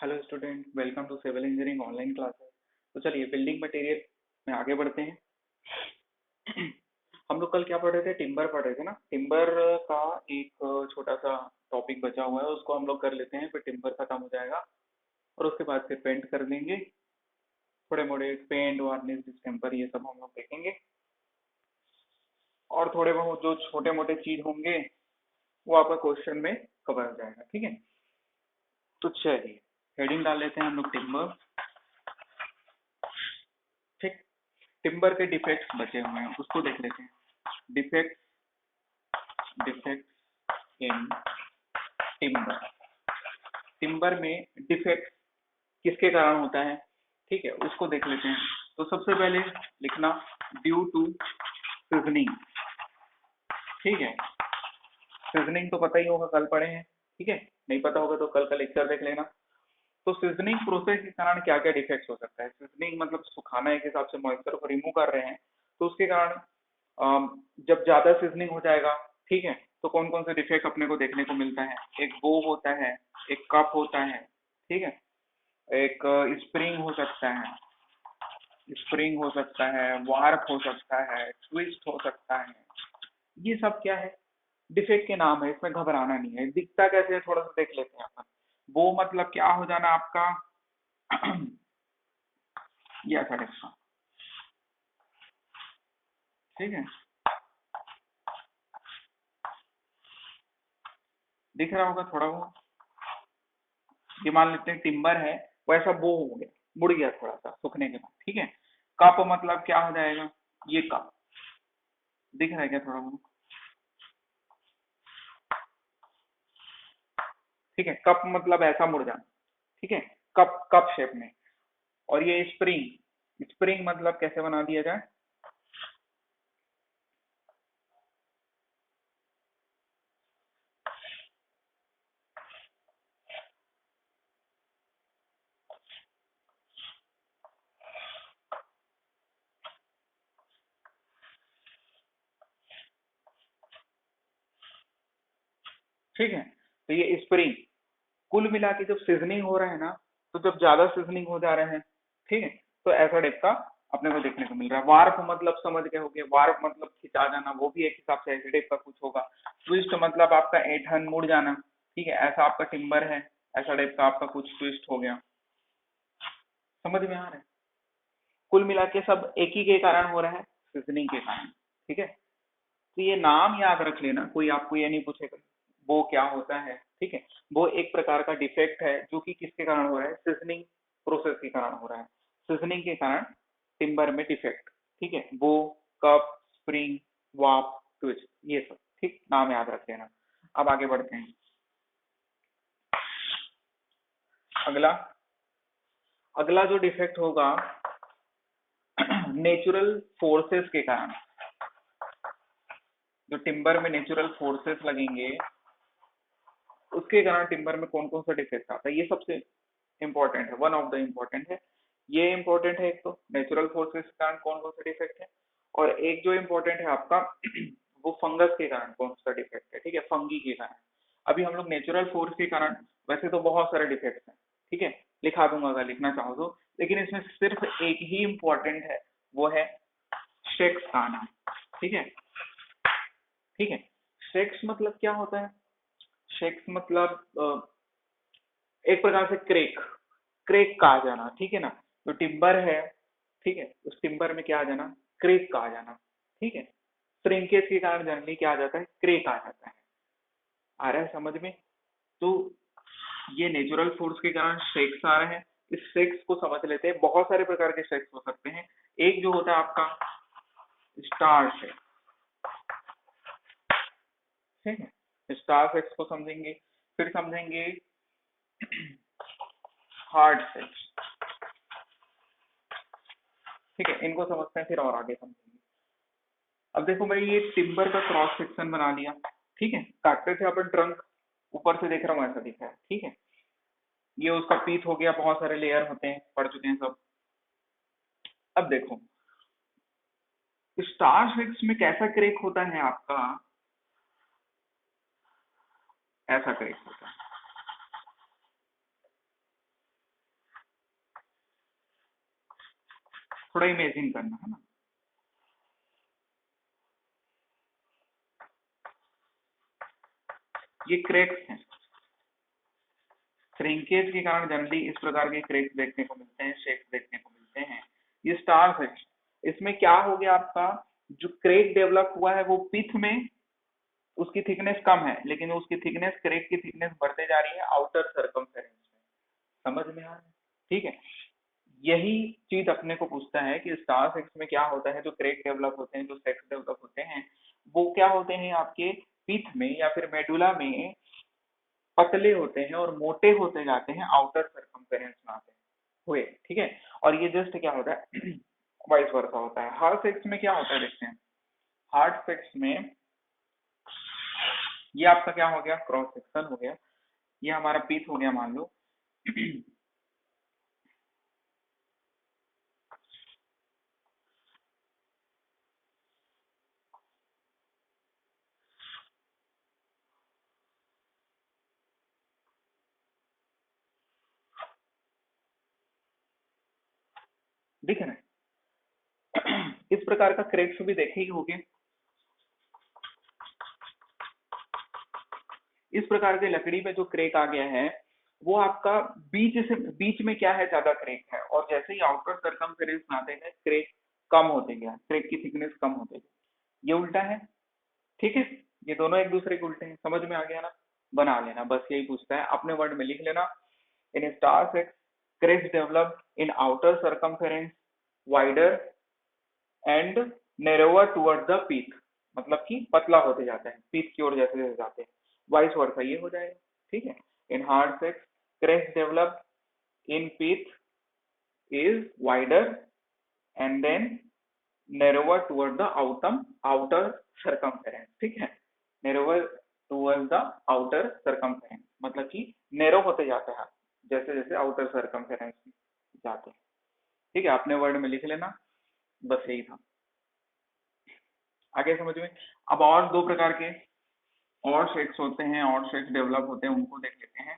Hello student, welcome to civil engineering online classes. तो चलिए building material में आगे बढ़ते हैं। हम लोग कल क्या पढ़ रहे थे? टिम्बर पढ़ रहे थे ना। टिम्बर का एक छोटा सा टॉपिक बचा हुआ है, उसको हम लोग कर लेते हैं, फिर टिम्बर खत्म हो जाएगा और उसके बाद फिर पेंट कर देंगे। थोड़े मोड़े पेंट, वार्निश, डिस्टेम्पर, ये सब हम लोग देखेंगे और थोड़े बहुत जो छोटे मोटे चीज होंगे वो आपका क्वेश्चन में कवर हो जाएगा। ठीक है, तो चलिए हेडिंग डाल लेते हैं हम लोग, टिम्बर। ठीक, टिम्बर के डिफेक्ट्स बचे हुए हैं, उसको देख लेते हैं। Defect defect in timber. Timber में डिफेक्ट किसके कारण होता है, ठीक है, उसको देख लेते हैं। तो सबसे पहले लिखना ड्यू टू सीजनिंग। ठीक है, सीजनिंग तो पता ही होगा, कल पढ़े हैं। ठीक है, नहीं पता होगा तो कल का लेक्चर देख लेना। तो सीजनिंग प्रोसेस के कारण क्या क्या डिफेक्ट्स हो सकता है? सीजनिंग मतलब सुखाना, एक हिसाब से मॉइस्चर को रिमूव कर रहे हैं, तो उसके कारण जब ज्यादा सीजनिंग हो जाएगा, ठीक है, तो कौन कौन से डिफेक्ट अपने को देखने को मिलता है? एक बो होता है, एक कप होता है, ठीक है, एक स्प्रिंग हो सकता है, स्प्रिंग हो सकता है, वार्प हो सकता है, ट्विस्ट हो सकता है। ये सब क्या है? डिफेक्ट के नाम है, इसमें घबराना नहीं है। दिखता कैसे है थोड़ा सा देख लेते हैं अपन। वो मतलब क्या हो जाना आपका ये ऐसा टाइप, ठीक है, दिख रहा होगा थोड़ा वो। ये मान लेते हैं टिम्बर है, वैसा वो हो गया, मुड़ गया थोड़ा सा सूखने के बाद। ठीक है, कप मतलब क्या हो जाएगा? ये कप दिख रहा है क्या थोड़ा बहुत? ठीक है, कप मतलब ऐसा मुड़ जाना। ठीक है, कप कप शेप में। और ये स्प्रिंग, स्प्रिंग मतलब कैसे बना दिया जाए? ठीक है, तो ये स्प्रिंग कुल मिला के जब सीजनिंग हो रहा है ना, तो जब ज्यादा सीजनिंग हो जा रहे हैं, ठीक है, तो ऐसा टाइप का अपने को देखने को मिल रहा है। वार्प मतलब समझ गए होंगे, वार्प मतलब खिंचा जाना, वो भी एक हिसाब से ऐसे टाइप का कुछ होगा। ट्विस्ट मतलब आपका ऐंठन मुड़ जाना। ठीक है, ऐसा आपका टिम्बर है, ऐसा टाइप का आपका कुछ ट्विस्ट हो गया। समझ में आ रहा है? कुल मिला के सब एक ही के कारण हो रहा है, सीजनिंग के कारण। ठीक है, तो ये नाम याद रख लेना, कोई आपको ये नहीं पूछेगा वो क्या होता है। ठीक है, वो एक प्रकार का डिफेक्ट है जो कि किसके कारण हो रहा है? सीजनिंग प्रोसेस के कारण हो रहा है। सीजनिंग के कारण टिम्बर में डिफेक्ट। ठीक है, वो कप, स्प्रिंग, वाप, ट्विस्ट, ये सब ठीक नाम याद रख लेना। अब आगे बढ़ते हैं। अगला अगला जो डिफेक्ट होगा नेचुरल फोर्सेस के कारण। जो टिम्बर में नेचुरल फोर्सेस लगेंगे, उसके कारण टिम्बर में कौन कौन सा डिफेक्ट आता है, ये सबसे इंपॉर्टेंट है, वन ऑफ द इम्पोर्टेंट है। ये इंपॉर्टेंट है, एक तो नेचुरल फोर्सेस के कारण कौन कौन सा डिफेक्ट है, और एक जो इम्पोर्टेंट है आपका वो फंगस के कारण कौन सा डिफेक्ट है। ठीक है, फंगी के कारण। अभी हम लोग नेचुरल फोर्स के कारण, वैसे तो बहुत सारे डिफेक्ट्स हैं, ठीक है, लिखा दूंगा अगर लिखना चाहो तो, लेकिन इसमें सिर्फ एक ही इम्पोर्टेंट है, वो है शेक्स का आना। ठीक है, ठीक है, शेक्स मतलब क्या होता है? शेक्स मतलब एक प्रकार से क्रेक, क्रेक का आ जाना। ठीक है ना, तो टिम्बर है, ठीक है, उस टिम्बर में क्या आ जाना? क्रेक का आ जाना। ठीक है, श्रिंकेज के कारण जनरली क्या आ जाता है? क्रेक आ जाता है। आ रहा है समझ में? तो ये नेचुरल फोर्स के कारण शेक्स आ रहे हैं। इस शेक्स को समझ लेते हैं, बहुत सारे प्रकार के शेक्स हो सकते हैं। एक जो होता है आपका स्टार शेक। ठीक है, स्टार शेक्स को समझेंगे, फिर समझेंगे हार्ड शेक्स। ठीक है, इनको समझते हैं, फिर और आगे समझेंगे। अब देखो भाई, ये टिम्बर का क्रॉस सेक्शन बना लिया। ठीक है, काटते थे अपन ट्रंक, ऊपर से देख रहा हूँ ऐसा दिख रहा है। ठीक है, ये उसका पीस हो गया, बहुत सारे लेयर होते हैं, पढ़ चुके हैं सब। अब देखो स्टार शेक्स में कैसा क्रेक होता है आपका? ऐसा क्रेक होता है। थोड़ा इमेजिन करना है ना। ये क्रैक्स हैं, श्रिंकेज के कारण जनरली इस प्रकार के क्रैक्स देखने को मिलते हैं, शेक्स देखने को मिलते हैं। ये स्टार्स है, इसमें क्या हो गया आपका, जो क्रैक डेवलप हुआ है वो पिथ में उसकी थिकनेस कम है, लेकिन उसकी थिकनेस, क्रैक की थिकनेस बढ़ते जा रही है आउटर सर्कमफेरेंस में। समझ में आ रहा है? ठीक है, यही चीज अपने को पूछता है कि स्टार सेक्स में क्या होता है, जो क्रैक डेवलप होते हैं, जो सेक्स डेवलप होते हैं, वो क्या होते हैं आपके पिथ में या फिर मेडुला में पतले होते हैं और मोटे होते जाते हैं आउटर सर्कमफेरेंस में आते हुए। ठीक है, और ये जस्ट क्या होता है वाइस वर्सा होता है। हार्ड सेक्स में क्या होता है देखते हैं। हार्ड सेक्स में ये आपका क्या हो गया, क्रॉस सेक्शन हो गया, ये हमारा पीथ हो गया मान लो। दिख रहा है इस प्रकार का क्रैक्स भी देखे ही होंगे। इस प्रकार के लकड़ी में जो क्रैक आ गया है वो आपका बीच में क्या है, ज्यादा क्रैक है, और जैसे ही आउटर सर्कमफेरेंस में आते गए क्रैक कम होते गया, क्रैक की थिकनेस कम होते गई। ये उल्टा है। ठीक है, ये दोनों एक दूसरे के उल्टे हैं। समझ में आ गया ना, बना लेना, बस यही पूछता है, अपने वर्ड में लिख लेना। In star shakes cracks develop in outer circumference wider and narrower towards the pith, मतलब कि पतला होते जाता है पीथ की ओर जैसे जैसे जाते हैं, वाइस वर्सा ये हो जाएगा। ठीक है, in heart shakes cracks develop in pith is wider and then narrower toward the outer circumference. ठीक है, narrower towards the outer circumference, मतलब कि नैरो होते जाता है जैसे जैसे आउटर सर्कमफेरेंस जाते हैं। ठीक है, अपने वर्ड में लिख लेना, बस यही था। आगे समझ में। अब और दो प्रकार के और शेक्स होते हैं, और शेक्स डेवलप होते हैं, उनको देख लेते हैं।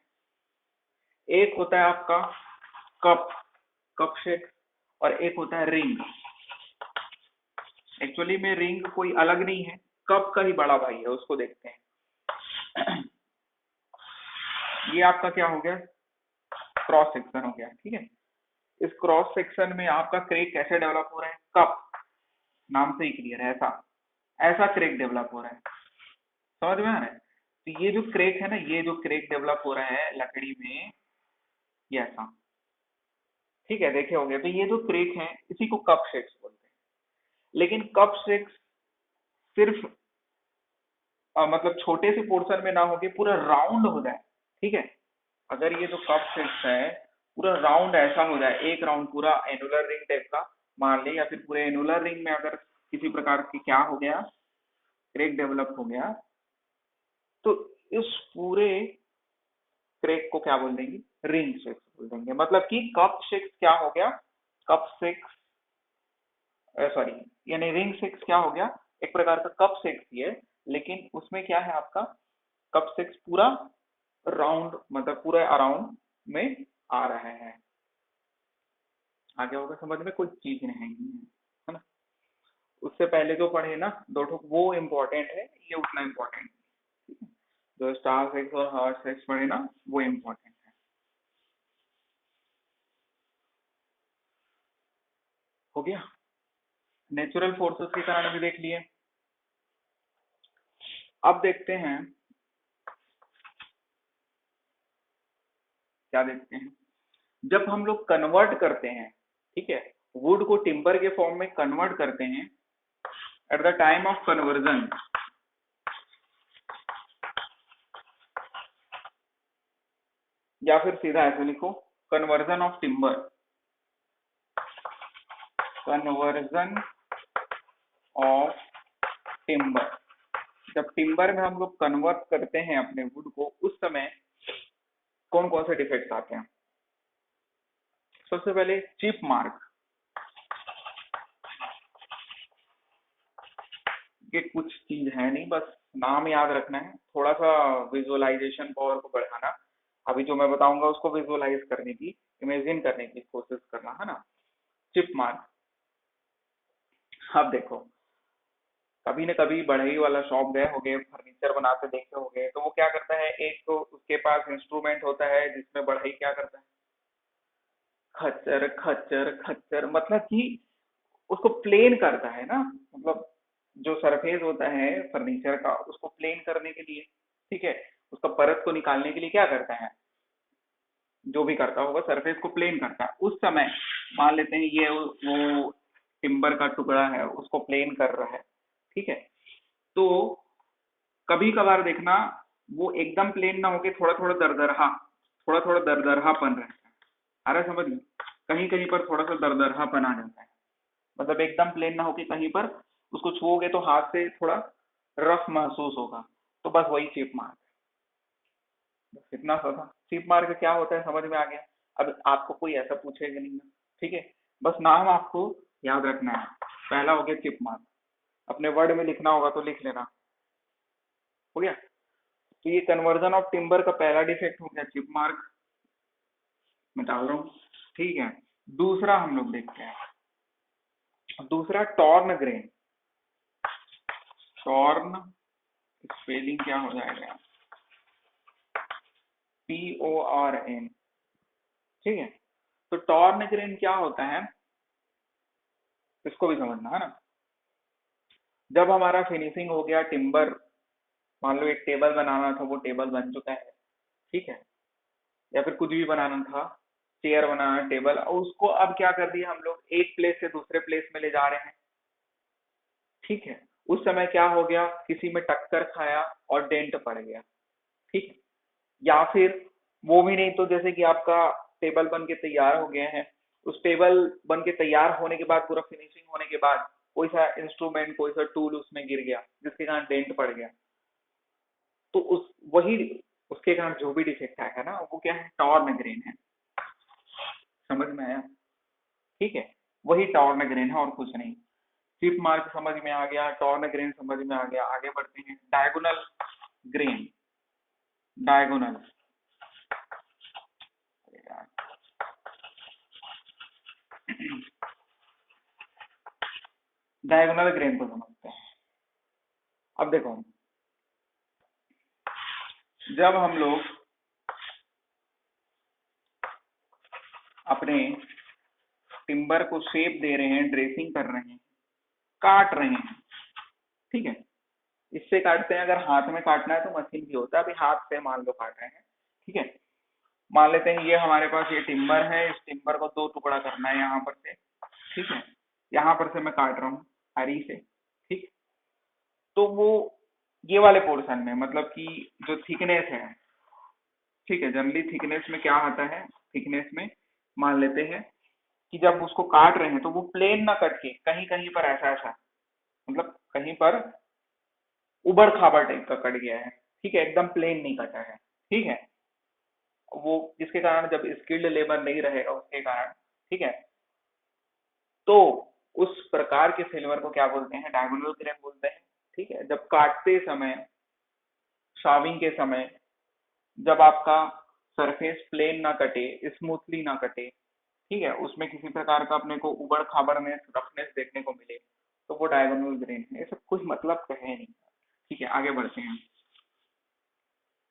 एक होता है आपका कप कप शेक, और एक होता है रिंग। एक्चुअली में रिंग कोई अलग नहीं है, कप का ही बड़ा भाई है, उसको देखते हैं। ये आपका क्या हो गया, क्रॉस सेक्शन हो गया। ठीक है, इस क्रॉस सेक्शन में आपका क्रेक कैसे डेवलप हो रहा है, कप नाम से ही क्लियर है, ऐसा ऐसा क्रेक डेवलप हो रहा है। समझ में आ रहा है? तो ये जो क्रेक है ना, ये जो क्रेक डेवलप हो रहा है लकड़ी में, ये ऐसा। ठीक है, देखे होंगे। तो ये जो क्रेक है इसी को कप शेक्स बोलते हैं। लेकिन कप शेक्स सिर्फ मतलब छोटे से पोर्शन में ना होके पूरा राउंड हो जाए। ठीक है, अगर ये जो कप शेक्स है पूरा राउंड ऐसा हो जाए, एक राउंड पूरा एनुलर रिंग टाइप का मान ले, या फिर पूरे एनुलर रिंग में अगर किसी प्रकार की क्या हो गया, क्रेक डेवलप हो गया, तो इस पूरे क्रेक को क्या बोल देंगे, रिंग शेक्स बोल देंगे। मतलब कि कप शेक्स क्या हो गया, कप शेक्स सॉरी, यानी रिंग शेक्स क्या हो गया, एक प्रकार का कप शेक्स ही है, लेकिन उसमें क्या है आपका, कप शेक्स पूरा राउंड, मतलब पूरा अराउंड में आ रहा है। आगे होगा समझ में, कोई चीज नहीं है ना। उससे पहले जो पढ़े ना दो ठो, वो इम्पोर्टेंट है, ये उतना इम्पोर्टेंट है। जो स्टार सेक्स और हार्ड सेक्स पढ़े ना, वो इम्पोर्टेंट है। हो गया, नेचुरल फोर्सेस के कारण भी देख लिए। अब देखते हैं, क्या देखते हैं, जब हम लोग कन्वर्ट करते हैं, ठीक है, वुड को टिम्बर के फॉर्म में कन्वर्ट करते हैं, at the time of conversion, या फिर सीधा ऐसे लिखो, conversion of timber, conversion of timber. जब टिम्बर में हम लोग कन्वर्ट करते हैं अपने वुड को, उस समय कौन कौन से डिफेक्ट्स आते हैं। सबसे पहले चिप मार्क, ये कुछ चीज है नहीं, बस नाम याद रखना है, थोड़ा सा विजुअलाइजेशन पावर को बढ़ाना, अभी जो मैं बताऊंगा उसको विजुअलाइज करने की, इमेजिन करने की कोशिश करना है ना। चिप मार्क, अब देखो, कभी न कभी बढ़ई वाला शॉप गए होगे, फर्नीचर बनाते देखे होगे, तो वो क्या करता है, एक तो उसके पास इंस्ट्रूमेंट होता है जिसमें बढ़ई क्या करता है, खच्चर खच्चर खच्चर, मतलब कि उसको प्लेन करता है ना, मतलब जो सरफेस होता है फर्नीचर का उसको प्लेन करने के लिए, ठीक है, उसका परत को निकालने के लिए क्या करता है, जो भी करता होगा सरफेस को प्लेन करता है। उस समय मान लेते हैं ये वो टिम्बर का टुकड़ा है उसको प्लेन कर रहा है, ठीक है, तो कभी कभार देखना वो एकदम प्लेन ना होके थोड़ा थोड़ा दरदरापन रहता है, आ रहा है समझ में, कहीं कहीं पर थोड़ा सा दरदरापन आ जाता है, मतलब एकदम प्लेन ना होके कहीं पर उसको छुओगे तो हाथ से थोड़ा रफ महसूस होगा, तो बस वही चिप मार्क, बस इतना सा था। चिप मार्क क्या होता है समझ में आ गया। अब आपको कोई ऐसा पूछेगा नहीं ना, ठीक है, बस नाम आपको याद रखना है। पहला हो गया चिप मार्क, अपने वर्ड में लिखना होगा तो लिख लेना, हो गया। तो ये कन्वर्जन ऑफ टिम्बर का पहला डिफेक्ट हो गया चिप मार्क, मैं डाल रहा हूँ, ठीक है। दूसरा हम लोग देखते हैं, दूसरा टॉर्न ग्रेन। टॉर्न स्पेलिंग क्या हो जाएगा, TORN, ठीक है। तो टॉर्न ग्रेन क्या होता है, इसको भी समझना है ना। जब हमारा फिनिशिंग हो गया टिम्बर, मान लो एक टेबल बनाना था, वो टेबल बन चुका है, ठीक है, या फिर कुछ भी बनाना था, चेयर बनाना, टेबल, और उसको अब क्या कर दिया हम लोग, एक प्लेस से दूसरे प्लेस में ले जा रहे हैं, ठीक है। उस समय क्या हो गया, किसी में टक्कर खाया और डेंट पड़ गया, ठीक है। या फिर वो भी नहीं तो जैसे कि आपका टेबल बन के तैयार हो गया है, उस टेबल बन के तैयार होने के बाद, पूरा फिनिशिंग होने के बाद, कोई सा इंस्ट्रूमेंट, कोई सा टूल उसमें गिर गया जिसके कारण डेंट पड़ गया, तो उस वही उसके कारण जो भी डिफेक्ट आएगा ना, वो क्या है, टॉर्न ग्रेन है। समझ में आया, ठीक है, वही टॉर्न ग्रेन है और कुछ नहीं। चिप मार्क समझ में आ गया, टॉर्न ग्रेन समझ में आ गया, आगे बढ़ते हैं। Diagonal grain, diagonal, diagonal grain को समझते हैं। अब देखो, जब हम लोग अपने टिम्बर को शेप दे रहे हैं, ड्रेसिंग कर रहे हैं, काट रहे हैं, ठीक है, इससे काटते हैं। अगर हाथ में काटना है तो मशीन भी होता है, अभी हाथ से मान लो काट रहे हैं, ठीक है। मान लेते हैं ये हमारे पास ये टिम्बर है, इस टिम्बर को दो टुकड़ा करना है यहाँ पर से, ठीक है, यहाँ पर से मैं काट रहा हूँ हरी से, ठीक। तो वो ये वाले पोर्शन में, मतलब कि जो थिकनेस है, ठीक है, जनरली थिकनेस में क्या आता है, थिकनेस में मान लेते हैं कि जब उसको काट रहे हैं तो वो प्लेन ना कट के कहीं कहीं पर ऐसा ऐसा, मतलब कहीं पर उबड़ खाबड़ टाइप का कट गया है, ठीक है, एकदम प्लेन नहीं कटा है, ठीक है, वो जिसके कारण जब स्किल्ड लेबर नहीं रहेगा उसके कारण, ठीक है, तो उस प्रकार के फेल्योर को क्या बोलते हैं, डायगोनल ग्रेन बोलते हैं, ठीक है। जब काटते समय, शाविंग के समय, जब आपका सरफेस प्लेन ना कटे, स्मूथली ना कटे, ठीक है, उसमें किसी प्रकार का अपने को उबड़ खाबड़नेस, रफनेस देखने को मिले, तो वो डायगोनल ग्रेन है। ये सब कुछ मतलब का है नहीं, ठीक है, आगे बढ़ते हैं।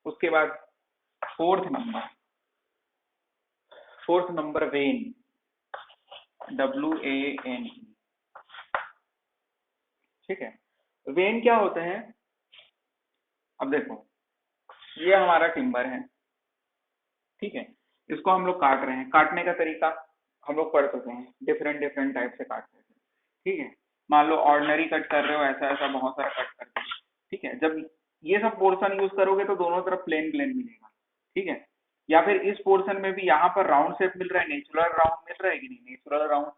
उसके बाद fourth number, fourth number when, WAN, ठीक है। वेन क्या होता है, अब देखो, ये हमारा टिम्बर है, ठीक है, इसको हम लोग काट रहे हैं। काटने का तरीका हम लोग पढ़ चुके हैं, डिफरेंट डिफरेंट टाइप से काटते हैं, ठीक है। मान लो ऑर्डिनरी कट कर रहे हो, ऐसा ऐसा बहुत सारा कट करते हैं, ठीक है। जब ये सब पोर्शन यूज करोगे तो दोनों तरफ प्लेन प्लेन मिलेगा, ठीक है। या फिर इस पोर्शन में भी यहाँ पर राउंड शेप मिल रहा है, नेचुरल राउंड मिल रहा है कि नहीं, नेचुरल राउंड,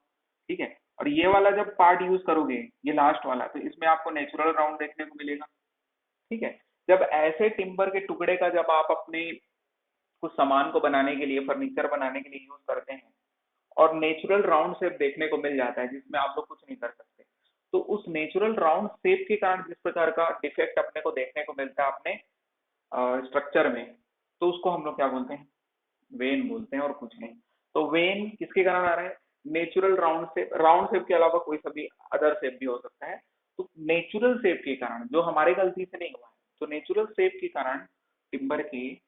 ठीक है। और ये वाला जब पार्ट यूज करोगे, ये लास्ट वाला, तो इसमें आपको नेचुरल राउंड देखने को मिलेगा, ठीक है। जब ऐसे टिम्बर के टुकड़े का जब आप अपने कुछ सामान को बनाने के लिए, फर्नीचर बनाने के लिए यूज करते हैं, और नेचुरल राउंड शेप देखने को मिल जाता है जिसमें आप लोग कुछ नहीं कर सकते, तो उस नेचुरल राउंड शेप के कारण जिस प्रकार का डिफेक्ट अपने को देखने को मिलता है अपने स्ट्रक्चर में, तो उसको हम लोग क्या बोलते हैं, वेन बोलते हैं और कुछ नहीं। तो वेन किसके कारण आ रहा है, नेचुरल राउंड शेप के अलावा कोई सभी अदर शेप भी हो सकता है। तो नेचुरल शेप के कारण, जो हमारे गलती से नहीं हुआ है, तो नेचुरल शेप के कारण टिम्बर की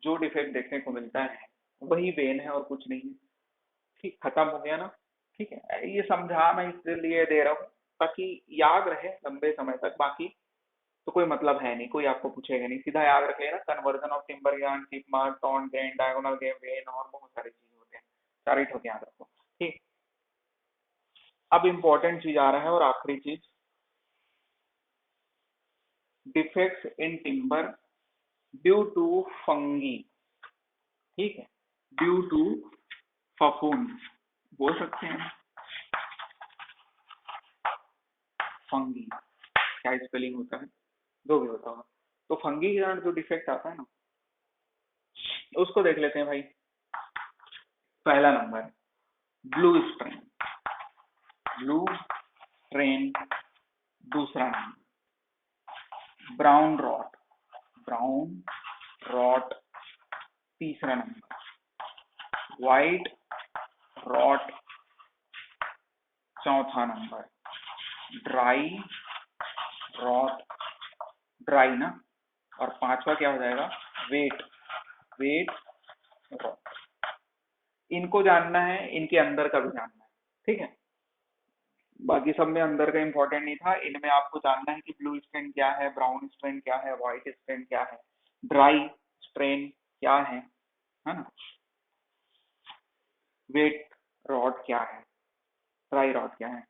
जो डिफेक्ट देखने को मिलता है वही वेन है और कुछ नहीं है। ठीक, खत्म हो गया ना। ठीक है, ये समझा मैं इसलिए दे रहा हूँ ताकि याद रहे लंबे समय तक। बाकी तो कोई मतलब है नहीं, कोई आपको पूछेगा नहीं, सीधा याद रख लेना conversion of timber yarn, tip mark, torn, grain, diagonal game, wane और बहुत सारी चीजें होते हैं। सारे ठोक याद रखो। ठीक, अब इम्पोर्टेंट चीज आ रहा है और आखिरी चीज, defects in timber due to fungi. ठीक है, ड्यू टू फफूंद बोल सकते हैं, फंगी क्या स्पेलिंग होता है, जो भी होता होगा। तो फंगी के कारण जो डिफेक्ट आता है ना, उसको देख लेते हैं भाई। पहला नंबर ब्लू स्ट्रेन, ब्लू स्ट्रेन। दूसरा नंबर ब्राउन रॉट, ब्राउन रॉट। तीसरा नंबर व्हाइट रॉट। चौथा नंबर ड्राई रॉट, ड्राई ना। और पांचवा क्या हो जाएगा, वेट, वेट रॉट। इनको जानना है, इनके अंदर का भी जानना है। ठीक है, बाकी सब में अंदर का इंपॉर्टेंट नहीं था, इनमें आपको जानना है कि ब्लू स्ट्रेन क्या है, ब्राउन स्ट्रेन क्या है, व्हाइट स्ट्रेन क्या है, ड्राई स्ट्रेन क्या है ना, वेट रॉट क्या है, ड्राई रॉट क्या है।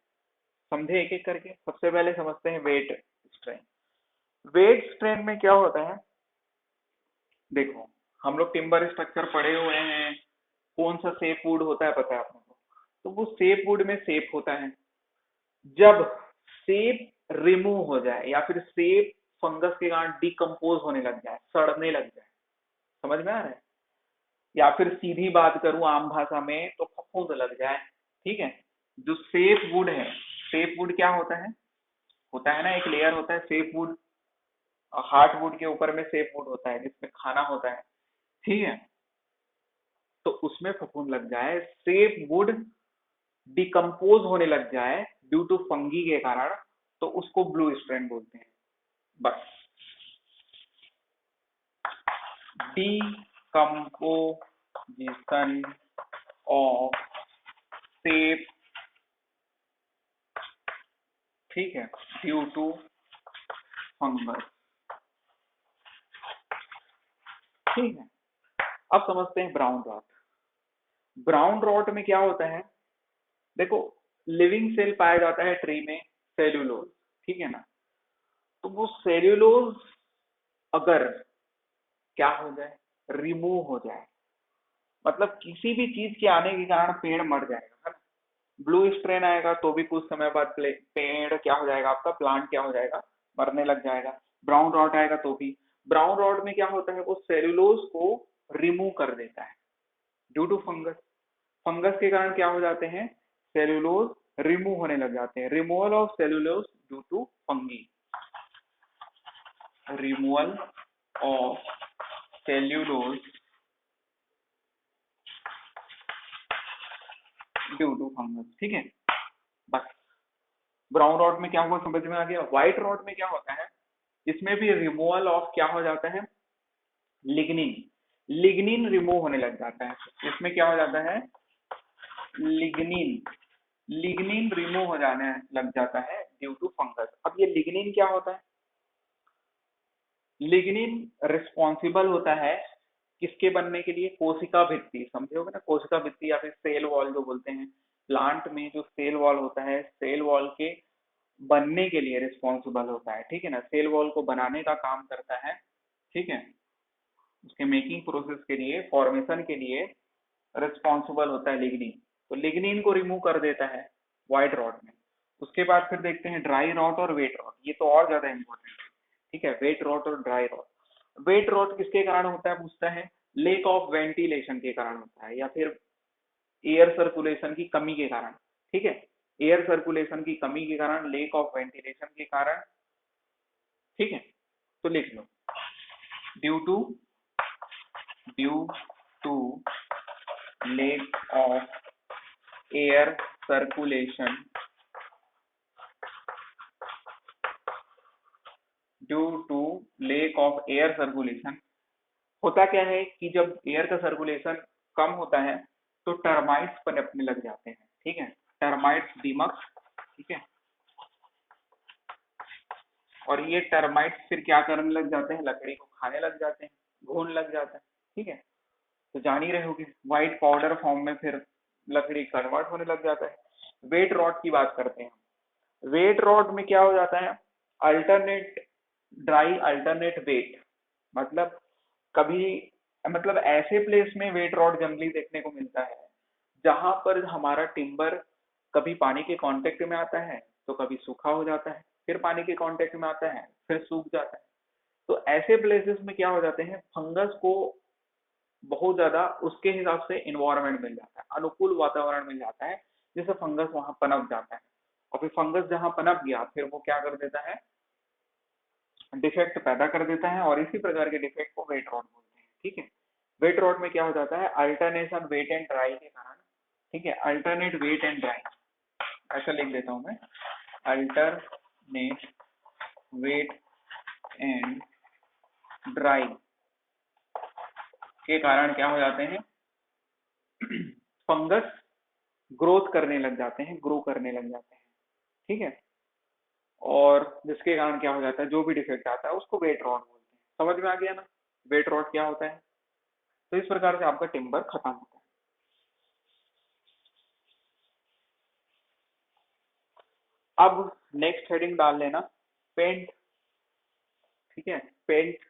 समझे एक एक करके। सबसे पहले समझते हैं वेट स्ट्रेन। वेट स्ट्रेन में क्या होता है, देखो हम लोग टिम्बर स्ट्रक्चर पढ़े हुए हैं, कौन सा सेफ वुड होता है पता है आपको। तो वो सेफ वुड में सेफ होता है, जब सेप रिमूव हो जाए या फिर सेप फंगस के कारण डिकम्पोज होने लग जाए, सड़ने लग जाए। समझ में आ रहा है, या फिर सीधी बात करूं आम भाषा में तो फफूंद लग जाए। ठीक है, जो सेफ वुड है, सेफ वुड क्या होता है ना, एक लेयर होता है सेफ वुड, हार्ड वुड के ऊपर में सेफ वुड होता है जिसमें खाना होता है। ठीक है, तो उसमें फफूंद लग जाए, सेफ वुड डिकम्पोज होने लग जाए ड्यू टू फंगी के कारण, तो उसको ब्लू स्ट्रेन बोलते हैं। बस, डिकम्पोजिशन ऑफ सेप, ठीक है, ड्यू टू फंगस। ठीक है, अब समझते हैं ब्राउन रॉट। ब्राउन रॉट में क्या होता है, देखो लिविंग सेल पाया जाता है ट्री में, सेल्यूलोज। ठीक है ना, तो वो सेल्यूलोज अगर क्या हो जाए, रिमूव हो जाए, मतलब किसी भी चीज के आने के कारण पेड़ मर जाएगा, है ना। ब्लू स्ट्रेन आएगा तो भी कुछ समय बाद पेड़ क्या हो जाएगा, आपका प्लांट क्या हो जाएगा, मरने लग जाएगा। ब्राउन रॉट आएगा तो भी, ब्राउन रॉट में क्या होता है, वो सेल्यूलोज को रिमूव कर देता है ड्यू टू फंगस। फंगस के कारण क्या हो जाते हैं, सेल्यूलोज रिमूव होने लग जाते हैं। Removal of cellulose due to fungi, removal of cellulose due to fungus. ठीक है, बस ब्राउन रॉड में क्या हुआ समझ में आ गया। व्हाइट रॉड में क्या होता है, इसमें भी रिमूवल ऑफ क्या हो जाता है, लिग्निन, लिग्निन रिमूव होने लग जाता है। इसमें क्या हो जाता है, लिग्निन, लिग्निन रिमूव हो जाने लग जाता है ड्यू टू फंगस। अब ये लिग्निन क्या होता है, लिग्निन रिस्पॉन्सिबल होता है किसके बनने के लिए, कोशिका भित्ति, समझे होगे ना, कोशिका भित्ति या फिर सेल वॉल जो बोलते हैं। प्लांट में जो सेल वॉल होता है, सेल वॉल के बनने के लिए रिस्पॉन्सिबल होता है। ठीक है ना, सेल वॉल को बनाने का काम करता है। ठीक है, उसके मेकिंग प्रोसेस के लिए, फॉर्मेशन के लिए रिस्पॉन्सिबल होता है लिग्निन। तो लिग्निन को रिमूव कर देता है व्हाइट रॉट में। उसके बाद फिर देखते हैं ड्राई रॉट और वेट रॉट, ये तो और ज्यादा इंपॉर्टेंट है। ठीक है, वेट रॉट और ड्राई रॉट। वेट रॉट किसके कारण होता है पूछता है, लेक ऑफ वेंटिलेशन के कारण होता है, या फिर एयर सर्कुलेशन की कमी के कारण। ठीक है, एयर सर्कुलेशन की कमी के कारण, लेक ऑफ वेंटिलेशन के कारण। ठीक है, तो लिख लो, due to, due to lack of air circulation due to lack of air circulation. होता क्या है कि जब एयर का सर्कुलेशन कम होता है तो टर्माइट्स पनपने लग जाते हैं, ठीक है, टर्माइट्स, दीमक, ठीक है। और ये टर्माइट्स फिर क्या करने लग जाते हैं, लकड़ी को खाने लग जाते हैं, घून लग जाता है, ठीक है। तो जान ही रहे होगे व्हाइट पाउडर फॉर्म में फिर लकड़ी कन्वर्ट होने लग जाता है। वेट रॉट की बात करते हैं, वेट रॉट में क्या हो जाता है, अल्टरनेट ड्राई अल्टरनेट वेट, मतलब कभी, मतलब ऐसे प्लेस में वेट रॉट जनरली देखने को मिलता है जहां पर हमारा टिम्बर कभी पानी के कांटेक्ट में आता है तो कभी सूखा हो जाता है, फिर पानी के कांटेक्ट में आता है फिर सूख जाता है। तो ऐसे प्लेसेस में क्या हो जाते हैं, फंगस को बहुत ज्यादा उसके हिसाब से इन्वायरमेंट मिल जाता है, अनुकूल वातावरण मिल जाता है, जिससे फंगस वहां पनप जाता है। और फिर फंगस जहां पनप गया फिर वो क्या कर देता है, डिफेक्ट पैदा कर देता है, और इसी प्रकार के डिफेक्ट को वेट रॉट बोलते हैं, ठीक है। वेट रॉट में क्या हो जाता है, अल्टरनेशन वेट एंड ड्राई के कारण, ठीक है, अल्टरनेट वेट एंड ड्राई, ऐसा लिख देता हूं मैं, अल्टरनेट वेट एंड ड्राई के कारण क्या हो जाते हैं, फंगस ग्रोथ करने लग जाते हैं, ग्रो करने लग जाते हैं, ठीक है। और जिसके कारण क्या हो जाता है, जो भी डिफेक्ट आता है उसको वेट रॉट बोलते हैं। समझ में आ गया ना वेट रॉट क्या होता है। तो इस प्रकार से आपका टिम्बर खत्म होता है। अब नेक्स्ट हेडिंग डाल लेना, पेंट, ठीक है, पेंट।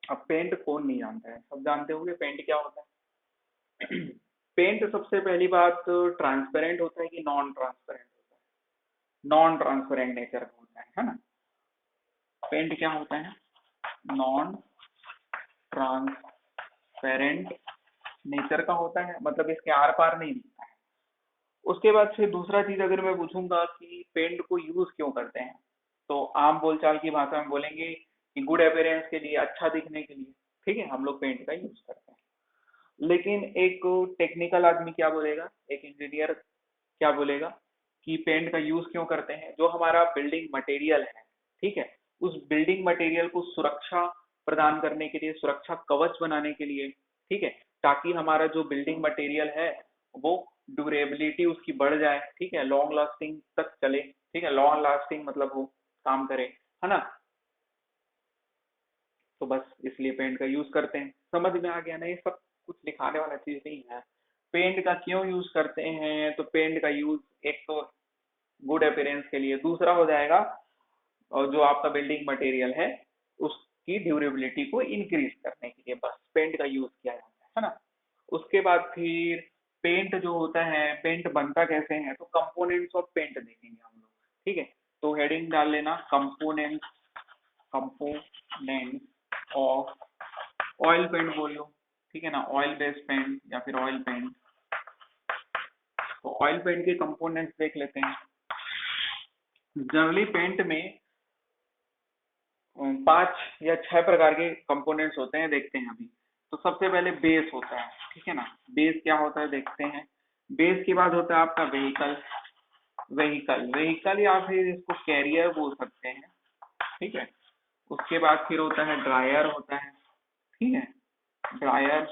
अब पेंट कौन नहीं जानता है, सब जानते होंगे पेंट क्या होता है। पेंट सबसे पहली बात ट्रांसपेरेंट होता है कि नॉन ट्रांसपेरेंट होता है, नॉन ट्रांसपेरेंट नेचर का होता है ना। पेंट क्या होता है, नॉन ट्रांसपेरेंट नेचर का होता है, मतलब इसके आर पार नहीं दिखता है। उसके बाद फिर दूसरा चीज अगर मैं पूछूंगा कि पेंट को यूज क्यों करते हैं, तो आम बोलचाल की भाषा में बोलेंगे कि गुड अपीयरेंस के लिए, अच्छा दिखने के लिए, ठीक है, हम लोग पेंट का यूज करते हैं। लेकिन एक टेक्निकल आदमी क्या बोलेगा, एक इंजीनियर क्या बोलेगा कि पेंट का यूज क्यों करते हैं, जो हमारा बिल्डिंग मटेरियल है, ठीक है, उस बिल्डिंग मटेरियल को सुरक्षा प्रदान करने के लिए, सुरक्षा कवच बनाने के लिए, ठीक है, ताकि हमारा जो बिल्डिंग मटेरियल है वो ड्यूरेबिलिटी उसकी बढ़ जाए, ठीक है, लॉन्ग लास्टिंग तक चले, ठीक है, लॉन्ग लास्टिंग मतलब वो काम करे, है ना। तो बस इसलिए पेंट का यूज करते हैं। समझ में आ गया ना, ये सब कुछ दिखाने वाला चीज नहीं है। पेंट का क्यों यूज करते हैं, तो पेंट का यूज एक तो गुड अपीयरेंस के लिए, दूसरा हो जाएगा और जो आपका बिल्डिंग मटेरियल है उसकी ड्यूरेबिलिटी को इंक्रीज करने के लिए, बस पेंट का यूज किया जाता है ना। उसके बाद फिर पेंट जो होता है, पेंट बनता कैसे है, तो कंपोनेंट्स ऑफ पेंट देखेंगे हम लोग, ठीक है। तो हेडिंग डाल लेना, components, components of, oil paint बोल लो, ठीक है ना, ऑयल बेस्ड पेंट या फिर ऑयल पेंट। तो ऑयल पेंट के कंपोनेंट्स देख लेते हैं। जनरली पेंट में 5 या 6 प्रकार के कंपोनेंट्स होते हैं, देखते हैं अभी। तो सबसे पहले बेस होता है, ठीक है ना, बेस क्या होता है देखते हैं। बेस के बाद होता है आपका व्हीकल, व्हीकल व्हीकल या फिर इसको कैरियर बोल सकते हैं, ठीक है। उसके बाद फिर होता है ड्रायर होता है, ठीक है, ड्रायर।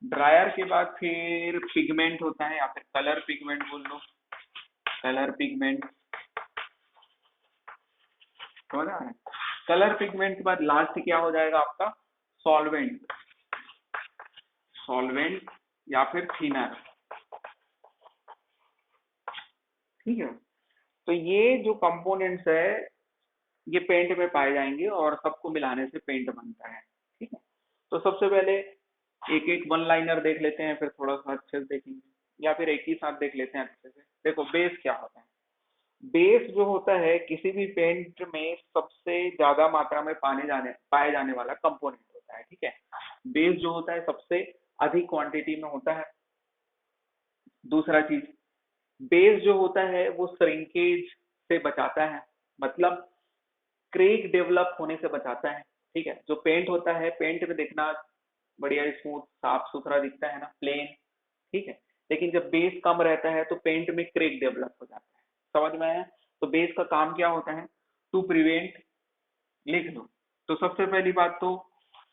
ड्रायर के बाद फिर पिगमेंट होता है या फिर कलर पिगमेंट बोल लो, कलर पिगमेंट, समझ आ रहा है। कलर पिगमेंट के बाद लास्ट क्या हो जाएगा आपका, सॉल्वेंट, सॉल्वेंट या फिर थिनर, ठीक है। तो ये जो कंपोनेंट्स है ये पेंट में पाए जाएंगे और सबको मिलाने से पेंट बनता है, ठीक है। तो सबसे पहले एक एक वन लाइनर देख लेते हैं, फिर थोड़ा सा अच्छे से देखेंगे, या फिर एक ही साथ देख लेते हैं अच्छे से। देखो बेस क्या होता है, बेस जो होता है किसी भी पेंट में सबसे ज्यादा मात्रा में पाए जाने वाला कंपोनेंट होता है, ठीक है। बेस जो होता है सबसे अधिक क्वांटिटी में होता है। दूसरा चीज, बेस जो होता है वो श्रिंकेज से बचाता है, मतलब क्रेक डेवलप होने से बचाता है, ठीक है, जो पेंट होता है पेंट में देखना बढ़िया स्मूथ साफ सुथरा दिखता है ना, प्लेन, ठीक है। लेकिन जब बेस कम रहता है तो पेंट में क्रेक डेवलप हो जाता है। समझ में आया? तो बेस का काम क्या होता है? टू प्रिवेंट, लिख लो। तो सबसे पहली बात तो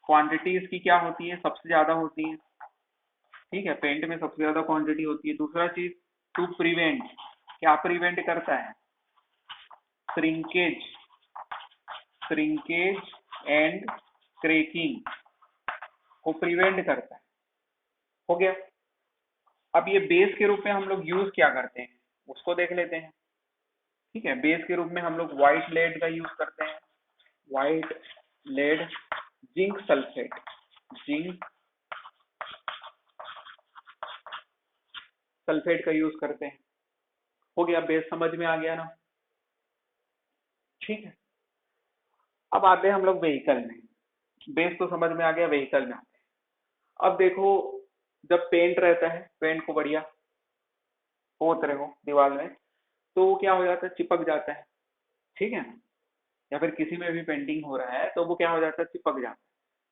क्वांटिटी इसकी क्या होती है? सबसे ज्यादा होती है, ठीक है, पेंट में सबसे ज्यादा क्वांटिटी होती है। दूसरा चीज, टू प्रिवेंट, क्या प्रिवेंट करता है? श्रिंकेज, श्रिंकेज एंड क्रेकिंग को प्रिवेंट करता है। हो गया। अब ये बेस के रूप में हम लोग यूज क्या करते हैं उसको देख लेते हैं। ठीक है, बेस के रूप में हम लोग व्हाइट लेड का यूज करते हैं, white lead, zinc sulphate, zinc sulphate का यूज करते हैं। हो गया, बेस समझ में आ गया ना? ठीक है। अब आते हैं हम लोग व्हीकल में। बेस तो समझ में आ गया, व्हीकल में आते हैं। अब देखो, जब पेंट रहता है, पेंट को बढ़िया पोत रहे हो दीवार में, तो वो क्या हो जाता है? चिपक जाता है, ठीक है ना? या फिर किसी में भी पेंटिंग हो रहा है तो वो क्या हो जाता है? चिपक जाता है।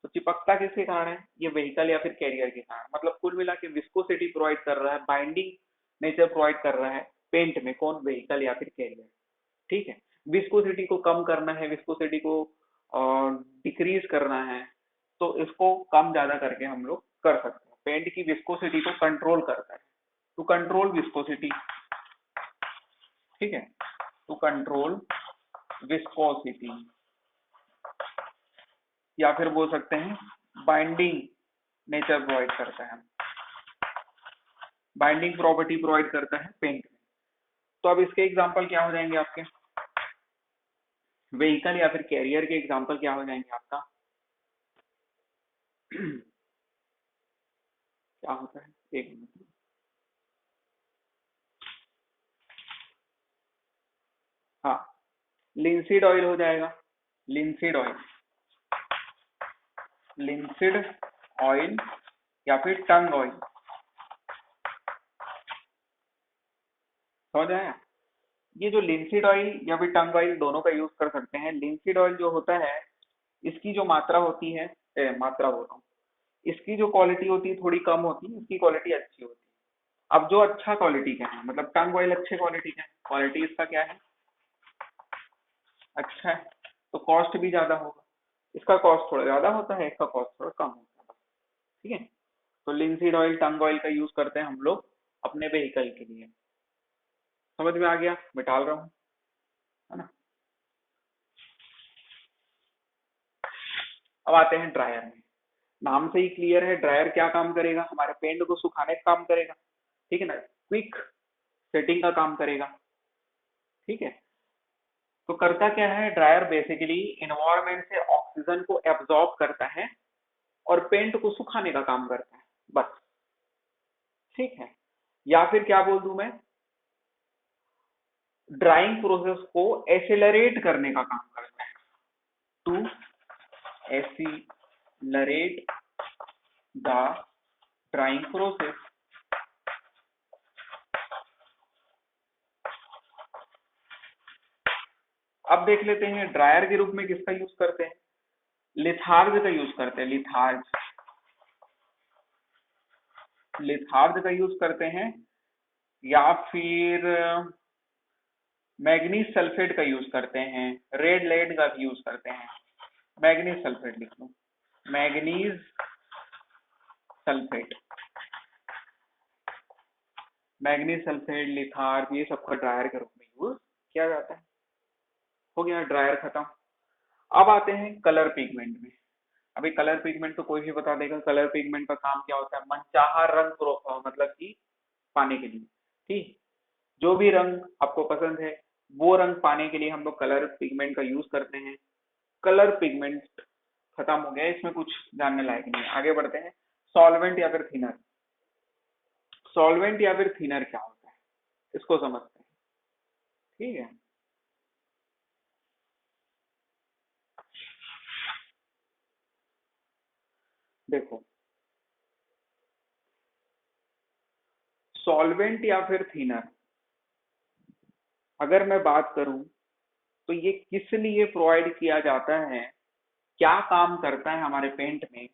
तो चिपकता किसके कारण है? ये व्हीकल या फिर कैरियर के कारण। मतलब कुल मिला के विस्कोसिटी प्रोवाइड कर रहा है, बाइंडिंग नेचर प्रोवाइड कर रहा है पेंट में, कौन? व्हीकल या फिर कैरियर। ठीक है, विस्कोसिटी को कम करना है, विस्कोसिटी को डिक्रीज करना है, तो इसको कम ज्यादा करके हम लोग कर सकते हैं। पेंट की विस्कोसिटी को कंट्रोल करता है, टू कंट्रोल विस्कोसिटी, ठीक है, टू कंट्रोल विस्कोसिटी, या फिर बोल सकते हैं बाइंडिंग नेचर प्रोवाइड करता है, बाइंडिंग प्रॉपर्टी प्रोवाइड करता है पेंट में। तो अब इसके एग्जांपल क्या हो जाएंगे आपके? व्हीकल या फिर कैरियर के एग्जांपल क्या हो जाएंगे आपका? क्या होता है, एक मिनट। हाँ, लिंसीड ऑयल हो जाएगा, लिंसीड ऑयल, लिंसीड ऑयल या फिर टंग ऑयल। समझ आया? ये जो लिंसीड ऑयल या फिर टंग ऑयल दोनों का यूज कर सकते हैं। लिंसीड ऑयल जो होता है, इसकी जो मात्रा होती है, मात्रा बोल रहा हूँ, इसकी जो क्वालिटी होती है थोड़ी कम होती है, इसकी क्वालिटी अच्छी होती है। अब जो अच्छा क्वालिटी का है, मतलब टंग ऑयल अच्छे क्वालिटी का है, क्वालिटी इसका क्या है? अच्छा है, तो कॉस्ट भी ज्यादा होगा। इसका कॉस्ट थोड़ा ज्यादा होता है, इसका कॉस्ट थोड़ा कम होता है, ठीक है। तो लिंसीड ऑयल, टंग ऑयल का यूज करते हैं हम लोग अपने व्हीकल के लिए। समझ में आ गया? मैं डाल रहा हूँ, है ना? अब आते हैं ड्रायर में। नाम से ही क्लियर है, ड्रायर क्या काम करेगा? हमारे पेंट को सुखाने का काम करेगा, ठीक है ना, क्विक सेटिंग का काम करेगा, ठीक है। तो करता क्या है ड्रायर? बेसिकली इन्वायरमेंट से ऑक्सीजन को एब्जॉर्ब करता है और पेंट को सुखाने का काम करता है, बस, ठीक है। या फिर क्या बोल दूं मैं, ड्राइंग प्रोसेस को एसिलरेट करने का काम करता है, to accelerate the drying process. अब देख लेते हैं ड्रायर के रूप में किसका यूज करते हैं? लिथार्ज का यूज करते हैं, लिथार्ज, लिथार्ज का यूज करते हैं, या फिर मैग्नीज सल्फेट का यूज करते हैं, रेड लेड का भी यूज करते हैं। मैग्नीज सल्फेट लिख लो, manganese sulphate, manganese sulphate, litharge, ये सबका ड्रायर के रूप में यूज किया जाता है। हो गया, ड्रायर खत्म। अब आते हैं कलर पिगमेंट में। अभी कलर पिगमेंट तो कोई भी बता देगा, कलर पिगमेंट का काम क्या होता है? मनचाहा रंग मतलब कि पाने के लिए, ठीक, जो भी रंग आपको पसंद है वो रंग पाने के लिए हम लोग कलर पिगमेंट का यूज करते हैं। कलर पिगमेंट खत्म हो गया, इसमें कुछ जानने लायक नहीं है। आगे बढ़ते हैं, सॉल्वेंट या फिर थिनर। सॉल्वेंट या फिर थिनर क्या होता है इसको समझते हैं, ठीक है। देखो, सॉल्वेंट या फिर थिनर अगर मैं बात करूं तो ये किस लिए प्रोवाइड किया जाता है? क्या काम करता है हमारे पेंट में,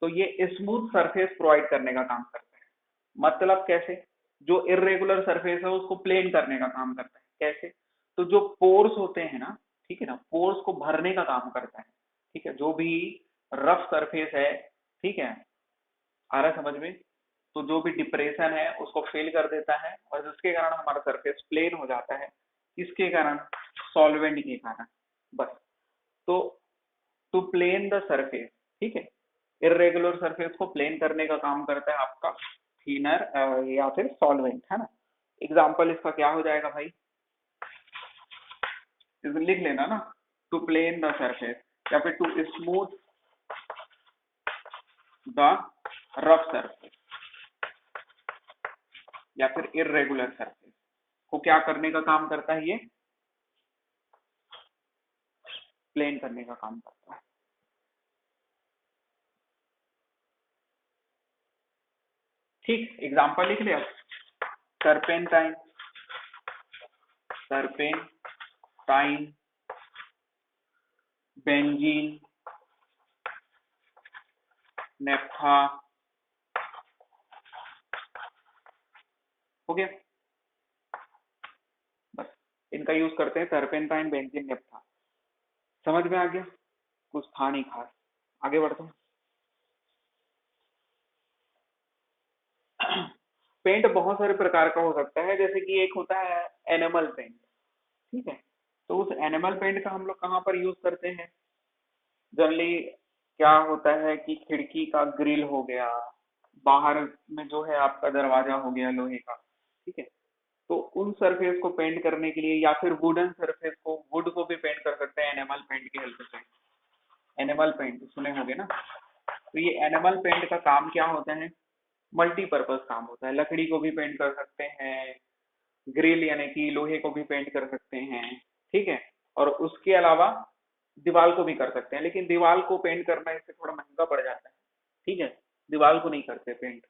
तो ये स्मूथ सरफेस प्रोवाइड करने का काम करता है। मतलब कैसे? जो इरेगुलर सरफेस है उसको प्लेन करने का काम करता है। कैसे? तो जो पोर्स होते हैं ना, ठीक है ना, पोर्स को भरने का काम करता है। ठीक है, जो भी रफ सरफेस है, ठीक है, आ रहा है समझ में, तो जो भी डिप्रेशन है उसको फिल कर देता है, और जिसके कारण हमारा सरफेस प्लेन हो जाता है। किसके कारण? सॉल्वेंट के कारण। बस। तो टू प्लेन द सरफेस, ठीक है, इरेगुलर सरफेस को प्लेन करने का काम करता है आपका थिनर या फिर सॉल्वेंट, है ना। एग्जाम्पल इसका क्या हो जाएगा भाई? इसमें लिख लेना ना, टू प्लेन द सरफेस, या फिर to smooth the rough surface, या फिर इरेगुलर सरफेस को क्या करने का काम करता है? ये प्लेन करने का काम करता है। ठीक, एग्जाम्पल लिख लिया। सर्पेंटाइन, सर्पेंटाइन, बेंजीन, नेफ्था, हो गया। बस इनका यूज करते हैं, सर्पेंटाइन, बेंजीन, नेफ्था। समझ में आ गया? कुछ था नहीं खास, आगे बढ़ते हैं। पेंट बहुत सारे प्रकार का हो सकता है, जैसे कि एक होता है एनिमल पेंट, ठीक है। तो उस एनिमल पेंट का हम लोग कहाँ पर यूज करते हैं? जनरली क्या होता है कि खिड़की का ग्रिल हो गया, बाहर में जो है आपका दरवाजा हो गया लोहे का, ठीक है। तो उन सरफेस को पेंट करने के लिए, या फिर वुडन सरफेस को, वुड को भी पेंट कर सकते हैं एनिमल पेंट की हेल्प से। एनिमल पेंट सुने होंगे ना। तो ये एनिमल पेंट का काम क्या होता है? मल्टीपर्पज काम होता है। लकड़ी को भी पेंट कर सकते हैं, ग्रिल यानी कि लोहे को भी पेंट कर सकते हैं, ठीक है। और उसके अलावा दीवार को भी कर सकते हैं, लेकिन दीवार को पेंट करना इससे थोड़ा महंगा पड़ जाता है, ठीक है। दीवार को नहीं करते पेंट,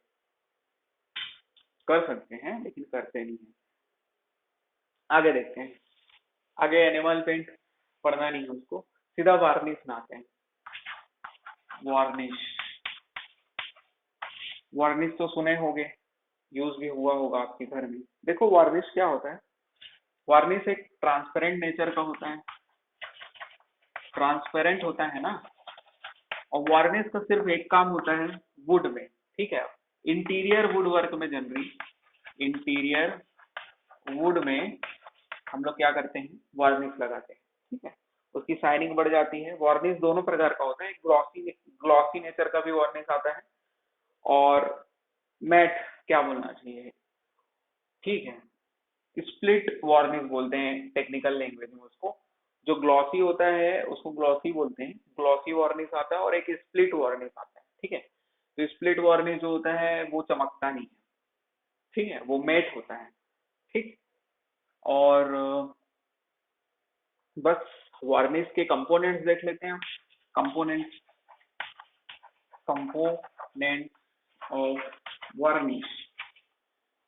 कर सकते हैं लेकिन करते नहीं है। आगे देखते हैं। आगे एनिमल पेंट पढ़ना नहीं है उसको, सीधा वार्निश में आते हैं। वार्निश, वार्निश तो सुने होंगे, यूज भी हुआ होगा आपके घर में। देखो वार्निश क्या होता है? वार्निश एक ट्रांसपेरेंट नेचर का होता है, ट्रांसपेरेंट होता है ना। और वार्निश का सिर्फ एक काम होता है वुड में, ठीक है। इंटीरियर वुड वर्क में जनरली, इंटीरियर वुड में हम लोग क्या करते हैं? वार्निश लगाते हैं, ठीक है। उसकी शाइनिंग बढ़ जाती है। वार्निश दोनों प्रकार का होता है, ग्लॉसी, ग्लॉसी नेचर का भी वार्निश आता है, और मैट, क्या बोलना चाहिए, ठीक है, स्प्लिट वार्निश बोलते हैं टेक्निकल लैंग्वेज में उसको। जो ग्लॉसी होता है उसको ग्लॉसी बोलते हैं, ग्लॉसी वार्निश आता है, और एक स्प्लिट वार्निश आता है, ठीक है। तो स्प्लिट वार्निश जो होता है वो चमकता नहीं है, ठीक है, वो मैट होता है, ठीक। और बस वार्निश के कंपोनेंट्स देख लेते हैं हम। Components, component of varnish.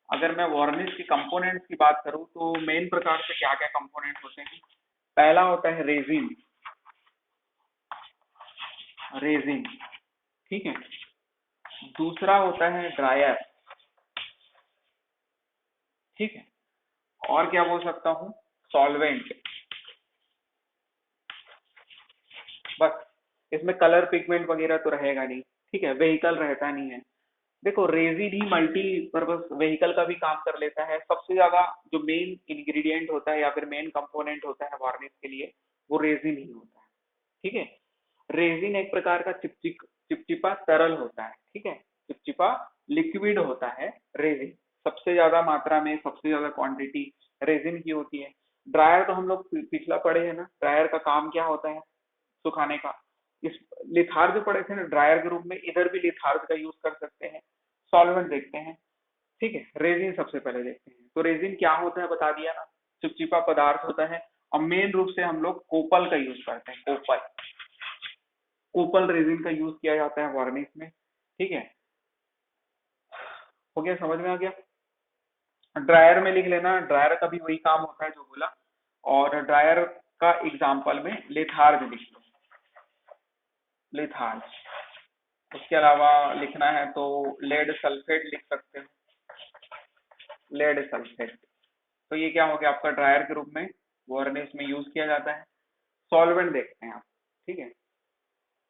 अगर मैं वार्निश के कंपोनेंट्स की बात करूं तो मेन प्रकार से क्या क्या कंपोनेंट होते हैं? पहला होता है रेजिन, रेजिन, ठीक है। दूसरा होता है ड्रायर, ठीक है। और क्या बोल सकता हूँ? सॉल्वेंट। बस, इसमें कलर पिगमेंट वगैरह तो रहेगा नहीं, ठीक है। व्हीकल रहता नहीं है। देखो रेजिन ही मल्टीपर्पज व्हीकल का भी काम कर लेता है। सबसे ज्यादा जो मेन इंग्रेडिएंट होता है या फिर मेन कंपोनेंट होता है वार्निश के लिए, वो रेजिन ही होता है, ठीक है। रेजिन एक प्रकार का चिपचिपा तरल होता है, ठीक है। चिपचिपा लिक्विड होता है रेजिन। सबसे ज्यादा मात्रा में, सबसे ज्यादा क्वांटिटी रेजिन की होती है। ड्रायर तो हम लोग पिछला पढ़े हैं ना, ड्रायर का काम क्या होता है? सुखाने का। इस लिथार्ज पढ़े थे ना ड्रायर के रूप में, इधर भी लिथार्ज का यूज कर सकते हैं। सॉल्वेंट देखते हैं, ठीक है। रेजिन सबसे पहले देखते हैं। तो रेजिन क्या होता है बता दिया ना, चिपचिपा पदार्थ होता है। और मेन रूप से हम लोग कोपल का यूज करते हैं, कोपल, कोपल रेजिन का यूज किया जाता है वार्निश में, ठीक है। हो गया, समझ में आ गया। ड्रायर में लिख लेना, ड्रायर का भी वही काम होता है जो बोला। और ड्रायर का एग्जाम्पल में लिथार्ज लिख लो, लिथाज। उसके अलावा लिखना है तो लेड सल्फेट लिख सकते हो, लेड सल्फेट। तो ये क्या हो गया आपका, ड्रायर के रूप में वार्निश में यूज किया जाता है। सॉल्वेंट देखते हैं आप, ठीक है।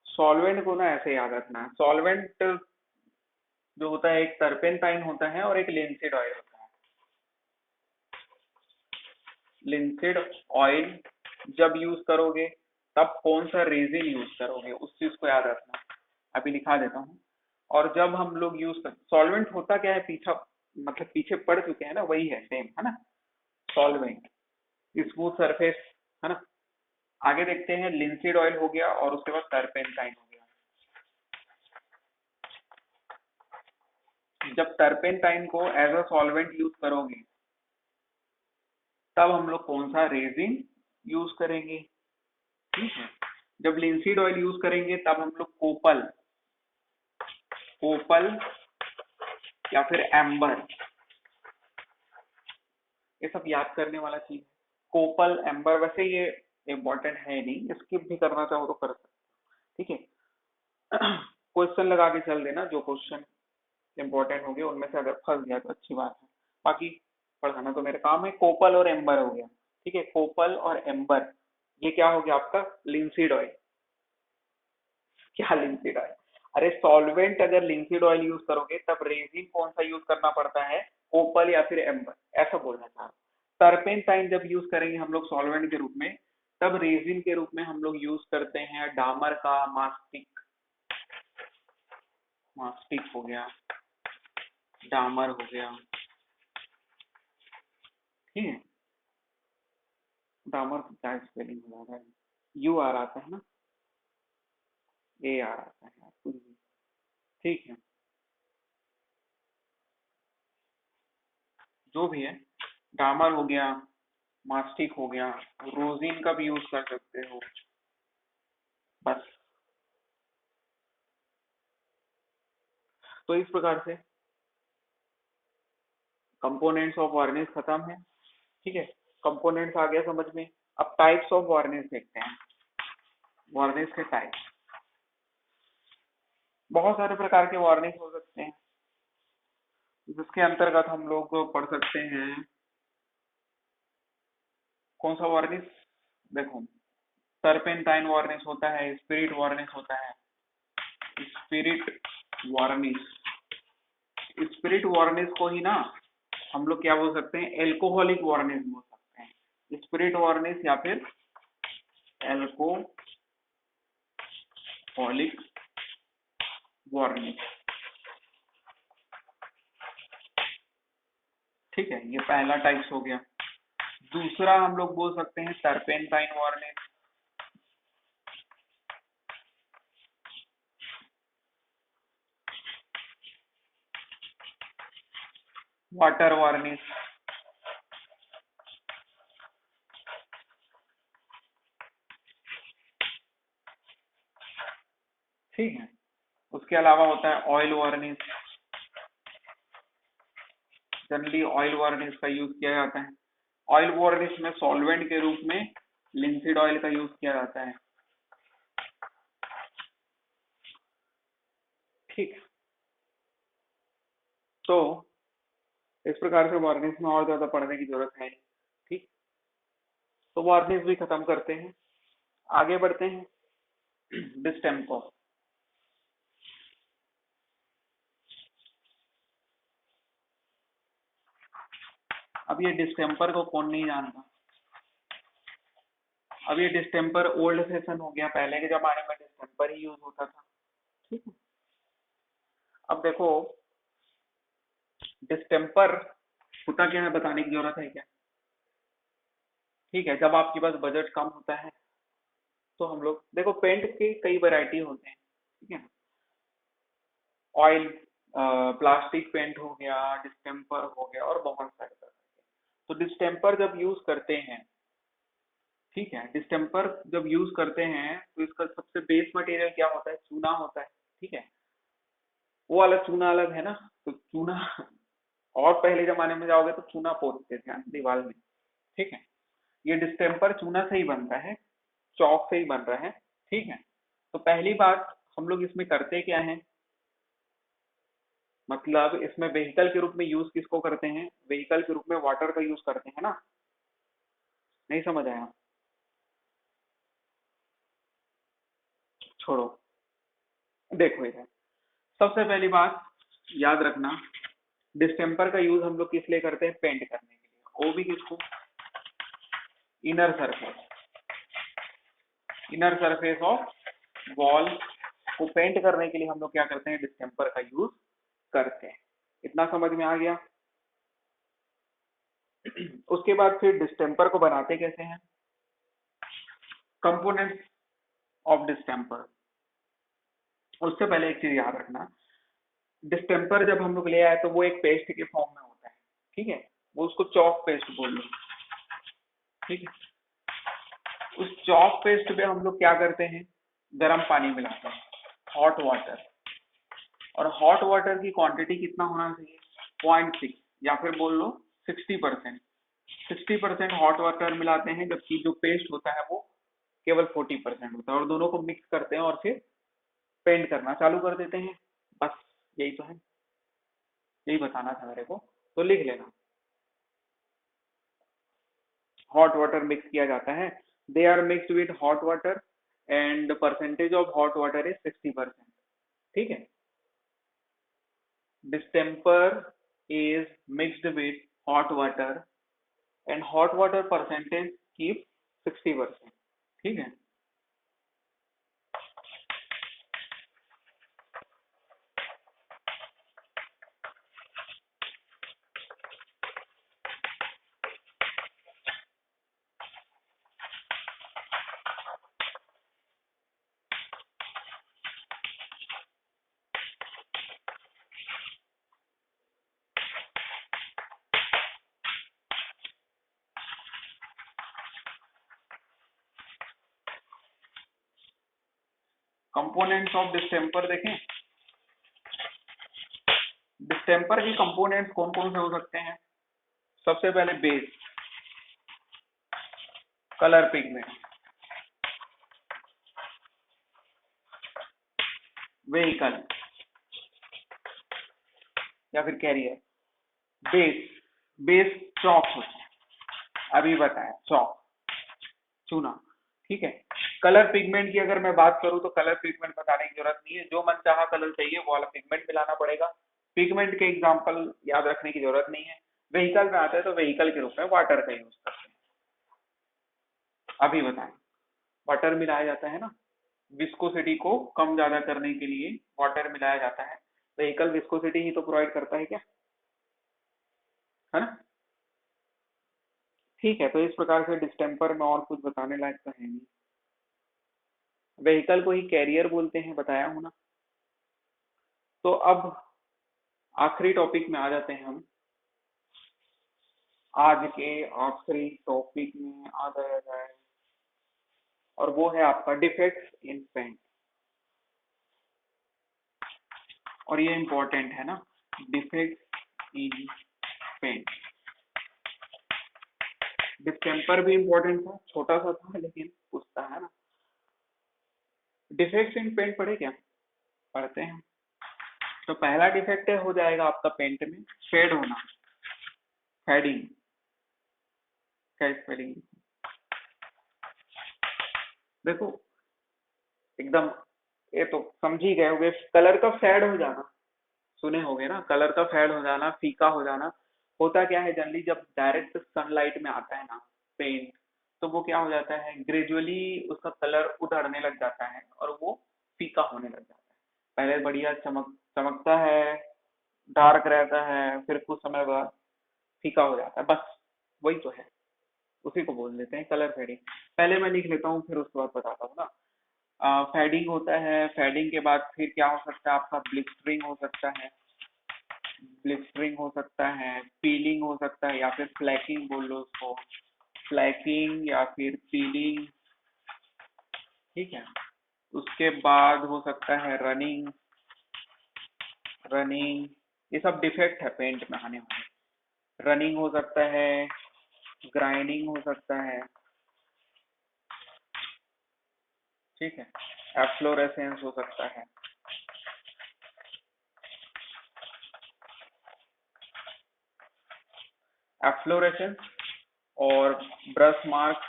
सॉल्वेंट को ना ऐसे याद रखना है, सॉल्वेंट जो होता है एक टर्पेंटाइन होता है और एक लिंसिड ऑयल होता है। लिंसिड ऑयल जब यूज करोगे तब कौन सा रेजिन यूज करोगे, उस चीज को याद रखना। अभी लिखा देता हूँ। और जब हम लोग यूज कर, सॉल्वेंट होता क्या है, पीछा मतलब पीछे पड़ चुके हैं ना, वही है सेम, है ना। सॉल्वेंट स्मूथ सरफेस, है ना। आगे देखते हैं, लिंसिड ऑयल हो गया और उसके बाद टर्पेंटाइन हो गया। जब टर्पेंटाइन को एज अ सॉल्वेंट यूज करोगे तब हम लोग कौन सा रेजिन यूज करेंगे, ठीक है। जब लिंसिड ऑयल यूज करेंगे तब हम लोग कोपल, कोपल या फिर एम्बर, ये सब याद करने वाला चीज है। कोपल एम्बर, वैसे ये इंपॉर्टेंट है नहीं, स्किप भी करना चाहो तो कर सकते, ठीक है। क्वेश्चन लगा के चल देना, जो क्वेश्चन इंपॉर्टेंट हो गए उनमें से अगर फंस गया तो अच्छी बात है, बाकी पढ़ाना तो मेरा काम है। कोपल और एम्बर हो गया, ठीक है। कोपल और एम्बर, ये क्या हो गया आपका, लिंसिड ऑयल। क्या लिंसिड ऑयल, अरे सॉल्वेंट अगर लिंसिड ऑयल यूज करोगे तब रेजिन कौन सा यूज करना पड़ता है, कोपल या फिर एम्बर, ऐसा बोलना चाह रहा। टर्पेंटाइन जब यूज करेंगे हम लोग सॉल्वेंट के रूप में, तब रेजिन के रूप में हम लोग यूज करते हैं डामर का मास्टिक, मास्टिक हो गया, डामर हो गया, ठीक है। डामर का क्या स्पेलिंग हो रहा है, यू आ रहा है ना, ए आ रहा है यार, कुछ भी, ठीक है। जो भी है, डामर हो गया, मास्टिक हो गया, रोजिन का भी यूज कर सकते हो, बस। तो इस प्रकार से कंपोनेंट्स ऑफ वार्निश खत्म है, ठीक है। कंपोनेंट्स आ गया समझ में। अब टाइप्स ऑफ वार्निश देखते हैं। वार्निश के टाइप, बहुत सारे प्रकार के वार्निश हो सकते हैं, जिसके अंतर्गत हम लोग पढ़ सकते हैं। कौन सा वार्निश, देखो, टर्पेंटाइन वार्निश होता है, स्पिरिट वार्निश होता है, स्पिरिट वार्निश। स्पिरिट वार्निश को ही ना हम लोग क्या बोल सकते हैं, एल्कोहलिक वार्निश बोल सकते हैं। स्पिरिट वार्निश या फिर एल्कोहलिक वार्निश, ठीक है। ये पहला टाइप्स हो गया। दूसरा हम लोग बोल सकते हैं टर्पेंटाइन वार्निश, वाटर वार्निश, ठीक है। उसके अलावा होता है oil varnish, generally oil varnish का यूज किया जाता है। ऑयल वार्निश में सॉल्वेंट के रूप में लिंसिड ऑयल का यूज किया जाता है, ठीक। तो इस प्रकार से वार्निश में और ज्यादा पढ़ने की जरूरत है नहीं, ठीक। तो वार्निश भी खत्म करते हैं, आगे बढ़ते हैं। डिस्टेम्पर, अब ये डिस्टेम्पर को कौन नहीं जानता। अब ये डिस्टेम्पर ओल्ड फैशन हो गया, पहले के जमाने में डिस्टेम्पर ही यूज होता था, ठीक है। अब देखो, डिस्टेम्पर होता क्या है बताने की जरूरत है क्या, ठीक है। जब आपके पास बजट कम होता है तो हम लोग देखो, पेंट के कई वैरायटी होते हैं, ठीक है। ऑयल, प्लास्टिक पेंट हो गया, डिस्टेम्पर हो गया, और बहुत सारे तरह के। तो डिस्टेम्पर जब यूज करते हैं, ठीक है, डिस्टेम्पर जब यूज करते हैं तो इसका सबसे बेस मटेरियल क्या होता है, चूना होता है, ठीक है। वो वाला चूना अलग है ना, तो चूना, और पहले जमाने में जाओगे तो चूना पोतते थे दीवार में, ठीक है। ये डिस्टेम्पर चूना से ही बनता है, चौक से ही बन रहा है, ठीक है। तो पहली बात हम लोग इसमें करते क्या है, मतलब इसमें व्हीकल के रूप में यूज किसको करते हैं, व्हीकल के रूप में वाटर का यूज करते हैं ना। नहीं समझ आया, छोड़ो। देखो इधर सबसे पहली बात याद रखना, डिस्टेम्पर का यूज हम लोग किस लिए करते हैं, पेंट करने के लिए। वो भी किसको, inner surface, inner surface of wall को पेंट करने के लिए हम लोग क्या करते हैं, डिस्टेम्पर का यूज करते हैं। इतना समझ में आ गया। उसके बाद फिर डिस्टेम्पर को बनाते कैसे हैं, कंपोनेंट्स ऑफ डिस्टेम्पर। उससे पहले एक चीज याद रखना, डिस्टेम्पर जब हम लोग ले आए तो वो एक पेस्ट के फॉर्म में होता है, ठीक है, वो उसको चॉक पेस्ट बोल लो, ठीक है। उस चॉक पेस्ट पे हम लोग क्या करते हैं, गर्म पानी मिलाते हैं, हॉट वाटर। और हॉट वाटर की क्वांटिटी कितना होना चाहिए, 0.6, या फिर बोल लो 60%। 60% हॉट वाटर मिलाते हैं, जबकि जो पेस्ट होता है वो केवल 40% होता है, और दोनों को मिक्स करते हैं और फिर पेंट करना चालू कर देते हैं। बस यही तो है, यही बताना था मेरे को, तो लिख लेना। हॉट वाटर मिक्स किया जाता है, they are mixed with hot water and percentage of hot water is 60%, ठीक है। Distemper is mixed with hot water and hot water percentage keep 60%, ठीक है। कंपोनेंट्स ऑफ डिस्टेम्पर देखें, डिस्टेम्पर के कंपोनेंट्स कौन कौन से हो सकते हैं। सबसे पहले बेस, कलर पिगमेंट, व्हीकल या फिर कैरियर। बेस, बेस चौक होता है, अभी बताया, चौक, चूना, ठीक है। कलर पिगमेंट की अगर मैं बात करूं तो कलर पिगमेंट बताने की जरूरत नहीं है, जो मन चाहा कलर चाहिए वो वाला पिगमेंट मिलाना पड़ेगा। पिगमेंट के एग्जांपल याद रखने की जरूरत नहीं है। व्हीकल में आता है तो व्हीकल के रूप में वाटर का यूज करते हैं। अभी बताएं, वाटर मिलाया जाता है ना, विस्कोसिटी को कम ज्यादा करने के लिए वाटर मिलाया जाता है। व्हीकल विस्कोसिटी ही तो प्रोवाइड करता है क्या, है ना। ठीक है, तो इस प्रकार से डिस्टेम्पर में और कुछ बताने लायक तो है नहीं। व्हीकल को ही कैरियर बोलते हैं, बताया हूं ना। तो अब आखिरी टॉपिक में आ जाते हैं हम, आज के आखिरी टॉपिक में आ जाया जाए, और वो है आपका डिफेक्ट्स इन पेंट। और ये इंपॉर्टेंट है ना, डिफेक्ट्स इन पेंट। डिस्टेम्पर भी इंपॉर्टेंट था, छोटा सा था लेकिन पूछता है ना। डिफेक्ट्स इन पेंट पढ़े क्या, पढ़ते हैं। तो पहला डिफेक्ट हो जाएगा आपका पेंट में फेड होना, फेडिंग। क्या स्पेलिंग, देखो एकदम, ये तो समझ ही गए होंगे, कलर का फेड हो जाना, सुने होंगे ना, कलर का फेड हो जाना, फीका हो जाना। होता क्या है, जनरली जब डायरेक्ट सनलाइट में आता है ना पेंट, तो वो क्या हो जाता है, ग्रेजुअली उसका कलर उधड़ने लग जाता है और वो फीका होने लग जाता है। पहले बढ़िया चमकता है, डार्क रहता है, फिर कुछ समय बाद फीका हो जाता है, बस वही तो है, उसी को बोल देते हैं कलर फेडिंग। पहले मैं लिख लेता हूँ फिर उसके बाद बताता हूँ ना। फेडिंग होता है, फेडिंग के बाद फिर क्या हो सकता है आपका, ब्लिस्टरिंग हो सकता है, ब्लिस्टरिंग हो सकता है, पीलिंग हो सकता है, या फिर फ्लैकिंग बोल लो उसको, फ्लैकिंग या फिर पीलिंग, ठीक है। उसके बाद हो सकता है रनिंग, रनिंग, ये सब डिफेक्ट है पेंट में आने वाले। रनिंग हो सकता है, ग्राइंडिंग हो सकता है, ठीक है। एफ्लोरेसेंस हो सकता है, एफ्लोरेसेंस, और ब्रश मार्क,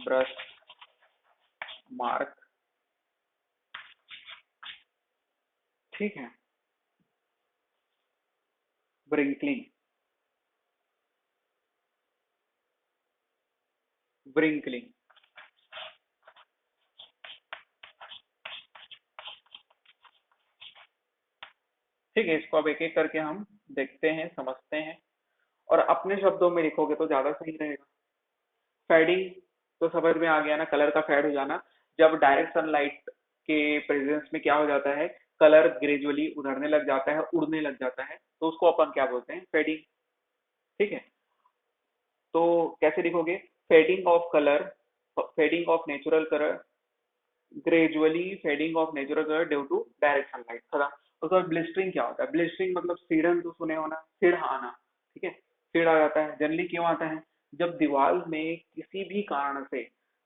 ब्रश मार्क, ठीक है, ब्रिंकलिंग, ब्रिंकलिंग, ठीक है। इसको अब एक एक करके हम देखते हैं, समझते हैं, और अपने शब्दों में लिखोगे तो ज्यादा सही रहेगा। फेडिंग तो समझ में आ गया ना, कलर का फेड हो जाना। जब डायरेक्ट सनलाइट के प्रेजेंस में क्या हो जाता है, कलर ग्रेजुअली उधरने लग जाता है, उड़ने लग जाता है, तो उसको अपन क्या बोलते हैं, फेडिंग, ठीक है। तो कैसे लिखोगे, fading of colour, fading of natural colour, gradually fading of natural colour due to direct sunlight, खत्म। उसके बाद ब्लिस्टरिंग क्या होता है, ब्लिस्टरिंग मतलब सीढ़न तो सुने हो ना, सिड़ आना, ठीक है, सिड़ आ जाता है। जनरली क्यों आता है, जब दीवार में किसी भी कारण से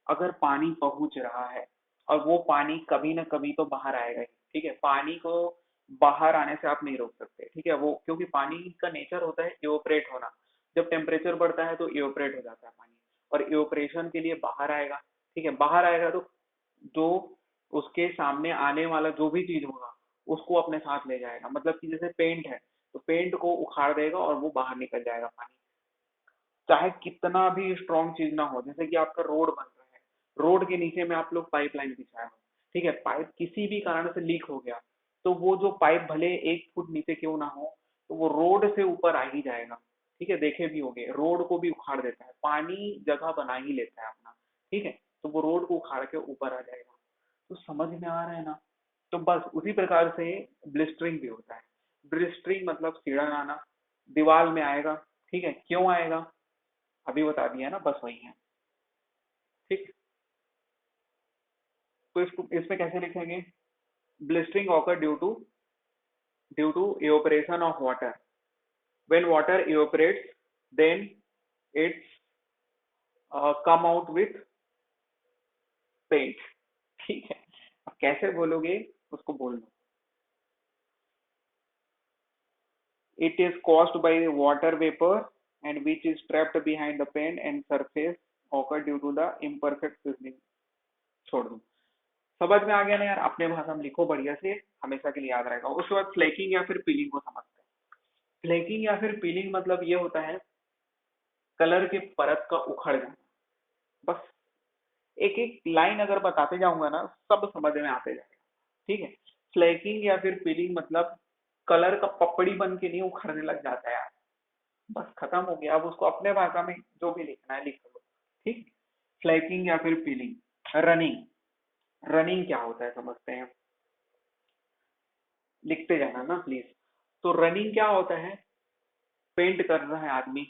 अगर पानी पहुंच रहा है, और वो पानी कभी ना कभी तो बाहर आएगा ही, ठीक है, पानी को बाहर आने से आप नहीं रोक सकते, ठीक है, वो क्योंकि पानी का नेचर होता है इवोपरेट होना। जब टेम्परेचर बढ़ता है तो इवोपरेट हो जाता है पानी, और इवोपरेशन के लिए बाहर आएगा, ठीक है, बाहर आएगा तो जो उसके सामने आने वाला जो भी चीज होगा उसको अपने साथ ले जाएगा। मतलब कि जैसे पेंट है, तो पेंट को उखाड़ देगा और वो बाहर निकल जाएगा पानी, चाहे कितना भी स्ट्रॉन्ग चीज ना हो। जैसे कि आपका रोड बन रहा है, रोड के नीचे में आप लोग पाइपलाइन बिछाए हो, ठीक है, पाइप किसी भी कारण से लीक हो गया, तो वो जो पाइप भले 1 फुट नीचे क्यों ना हो, तो वो रोड से ऊपर आ ही जाएगा, ठीक है, देखे भी होंगे, रोड को भी उखाड़ देता है पानी, जगह बना ही लेता है अपना, ठीक है, तो वो रोड को उखाड़ के ऊपर आ जाएगा। तो समझ में आ रहा है ना। तो बस उसी प्रकार से ब्लिस्टरिंग भी होता है। ब्लिस्टरिंग मतलब सीढ़न आना, दीवार में आएगा, ठीक है, क्यों आएगा अभी बता दिया ना, बस वही है, ठीक। तो इसको इसमें कैसे लिखेंगे, blistering occur due to evaporation of water, when water evaporates then it's come out with paint, ठीक है। अब कैसे बोलोगे उसको बोल दो, it is caused by the water vapor and which is trapped behind the paint and surface occur due to the imperfect seasoning, छोड़ दो। समझ में आ गया ना यार, अपने भाषा में लिखो बढ़िया से, हमेशा के लिए याद रहेगा। उसके बाद फ्लेकिंग या फिर पीलिंग को समझते हैं। फ्लेकिंग या फिर पीलिंग मतलब ये होता है कलर के परत का उखड़ जाना। बस एक एक लाइन अगर बताते जाऊंगा ना, सब समझ में आते जाएगा, ठीक है। फ्लेकिंग या फिर पीलिंग मतलब कलर का पपड़ी बन के नहीं उखड़ने लग जाता है यार, बस खत्म हो गया। अब उसको अपने भाषा में जो भी लिखना है लिख लो, ठीक। फ्लेकिंग या फिर पीलिंग। रनिंग, रनिंग क्या होता है समझते हैं, लिखते जाना ना प्लीज। तो रनिंग क्या होता है, पेंट कर रहा है आदमी,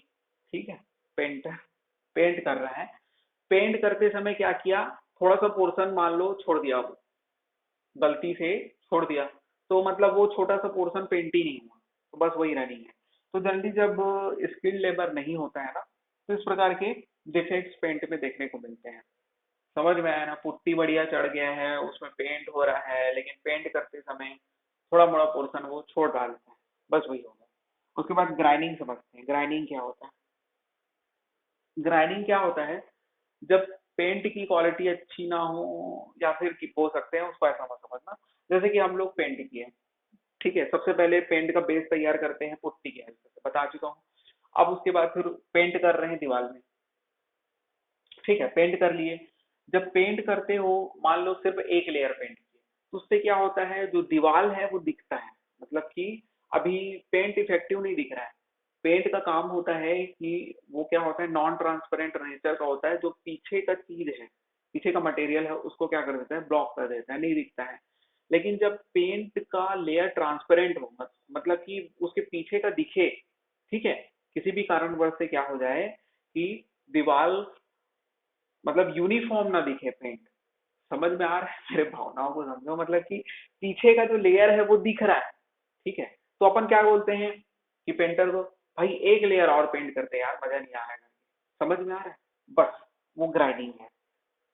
ठीक है, पेंटर पेंट कर रहा है, पेंट करते समय क्या किया, थोड़ा सा पोर्शन मान लो छोड़ दिया, वो गलती से छोड़ दिया, तो मतलब वो छोटा सा पोर्शन पेंट ही नहीं हुआ, तो बस वही रनिंग है। तो जल्दी जब स्किल्ड लेबर नहीं होता है ना, तो इस प्रकार के डिफेक्ट्स पेंट में देखने को मिलते हैं। समझ में आया ना, पुट्टी बढ़िया चढ़ गया है, उसमें पेंट हो रहा है, लेकिन पेंट करते समय थोड़ा मोड़ा पोर्शन वो छोड़ डालता है, बस वही होगा। उसके बाद ग्राइंडिंग समझते हैं, ग्राइंडिंग क्या होता है। ग्राइंडिंग क्या होता है, जब पेंट की क्वालिटी अच्छी ना हो, या फिर हो सकते हैं उसको ऐसा मत समझना, जैसे कि हम लोग पेंट किए, ठीक है, सबसे पहले पेंट का बेस तैयार करते हैं पुट्टी की हेल्प से, बता चुका हूँ। अब उसके बाद फिर पेंट कर रहे हैं दीवार में, ठीक है, पेंट कर लिए। जब पेंट करते हो, मान लो सिर्फ एक लेयर पेंट किए, तो उससे क्या होता है, जो दीवार है वो दिखता है, मतलब कि अभी पेंट इफेक्टिव नहीं दिख रहा है। पेंट का काम होता है कि वो क्या होता है, नॉन ट्रांसपेरेंट नेचर का होता है, जो पीछे का चीज है, पीछे का मटेरियल है, उसको क्या कर देता है, ब्लॉक कर देता है, नहीं दिखता है। लेकिन जब पेंट का लेयर ट्रांसपेरेंट हो, मतलब कि उसके पीछे का दिखे, ठीक है, किसी भी कारणवश से क्या हो जाए कि दीवार मतलब यूनिफॉर्म ना दिखे पेंट, समझ में आ रहा है, मेरे भावनाओं को समझो, मतलब कि पीछे का जो लेयर है वो दिख रहा है, ठीक है, तो अपन क्या बोलते हैं कि पेंटर को, भाई एक लेयर और पेंट करते हैं यार, मजा नहीं आ रहा है, समझ में आ रहा है, बस वो ग्राइंडिंग है।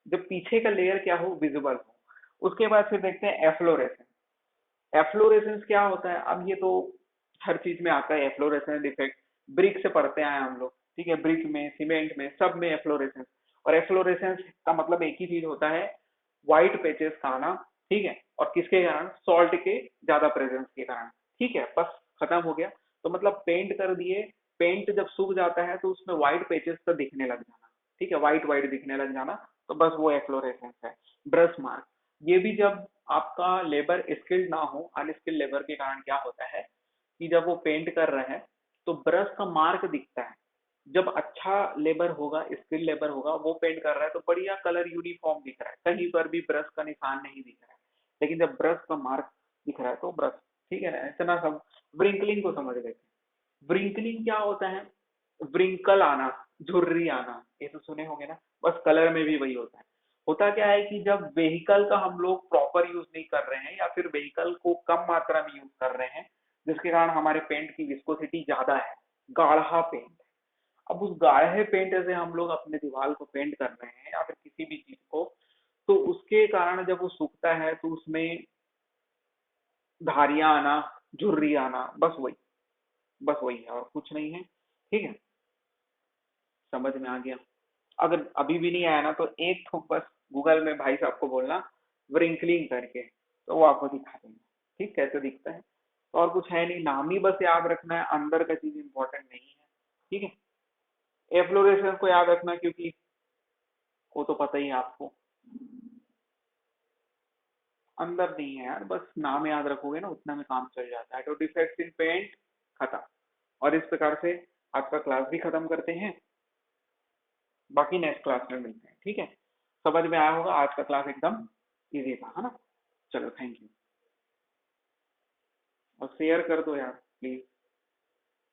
जब पीछे का लेयर क्या हो, विजिबल हो। उसके बाद फिर देखते हैं एफ्लोरेसेंस। एफ्लोरेसेंस क्या होता है, अब ये तो हर चीज में आता है एफ्लोरेसेंस इफेक्ट, ब्रिक से पढ़ते आए हम लोग, ठीक है, ब्रिक में, सीमेंट में, सब में एफ्लोरेसेंस। और एफ्लोरेसेंस का मतलब एक ही चीज होता है, व्हाइट पेचेस का आना, ठीक है, और किसके कारण, सॉल्ट के ज्यादा प्रेजेंस के कारण, ठीक है, बस खत्म हो गया। तो मतलब पेंट कर दिए, पेंट जब सूख जाता है तो उसमें व्हाइट पेचेस तो दिखने लग जाना, ठीक है, व्हाइट व्हाइट दिखने लग जाना, तो बस वो एफ्लोरेसेंस है। ब्रश मार्क, ये भी जब आपका लेबर स्किल्ड ना हो, अनस्किल्ड लेबर के कारण क्या होता है कि जब वो पेंट कर रहे हैं तो ब्रश का मार्क दिखता है। जब अच्छा लेबर होगा, स्किल्ड लेबर होगा, वो पेंट कर रहा है तो बढ़िया कलर यूनिफॉर्म दिख रहा है, कहीं पर भी ब्रश का निशान नहीं दिख रहा है। लेकिन जब ब्रश का मार्क दिख रहा है तो ब्रश, ठीक है ना, इतना सब। व्रिंकलिंग को समझ लेते हैं। व्रिंकलिंग क्या होता है, व्रिंकल आना, झुर्री आना, ये तो सुने होंगे ना, बस कलर में भी वही होता है। होता क्या है कि जब व्हीकल का हम लोग प्रॉपर यूज नहीं कर रहे हैं या फिर व्हीकल को कम मात्रा में यूज कर रहे हैं, जिसके कारण हमारे पेंट की विस्कोसिटी ज्यादा है, गाढ़ा पेंट। अब उस गाढ़े पेंट से हम लोग अपने दीवार को पेंट कर रहे हैं या फिर किसी भी चीज को, तो उसके कारण जब वो सूखता है तो उसमें धारियां आना, झुर्री आना, बस वही है और कुछ नहीं है, ठीक है। समझ में आ गया। अगर अभी भी नहीं आया ना तो एक ठोक बस गूगल में भाई साहब को बोलना व्रिंकलिंग करके, तो वो आपको दिखा देंगे, ठीक, कैसे दिखता है। तो और कुछ है नहीं, नाम ही बस याद रखना है, अंदर का चीज इंपॉर्टेंट नहीं है, ठीक है। एफ्लोरेसेंस को याद रखना क्योंकि वो तो पता ही है आपको, अंदर नहीं है यार, बस नाम याद रखोगे ना उतना में काम चल जाता है। तो डिफेक्ट्स इन पेंट खत्म। और इस प्रकार से आपका क्लास भी खत्म करते हैं, बाकी नेक्स्ट क्लास में मिलते हैं, ठीक है। समझ में आया होगा, आज का क्लास एकदम इजी था, है ना। चलो थैंक यू, और शेयर कर दो यार प्लीज।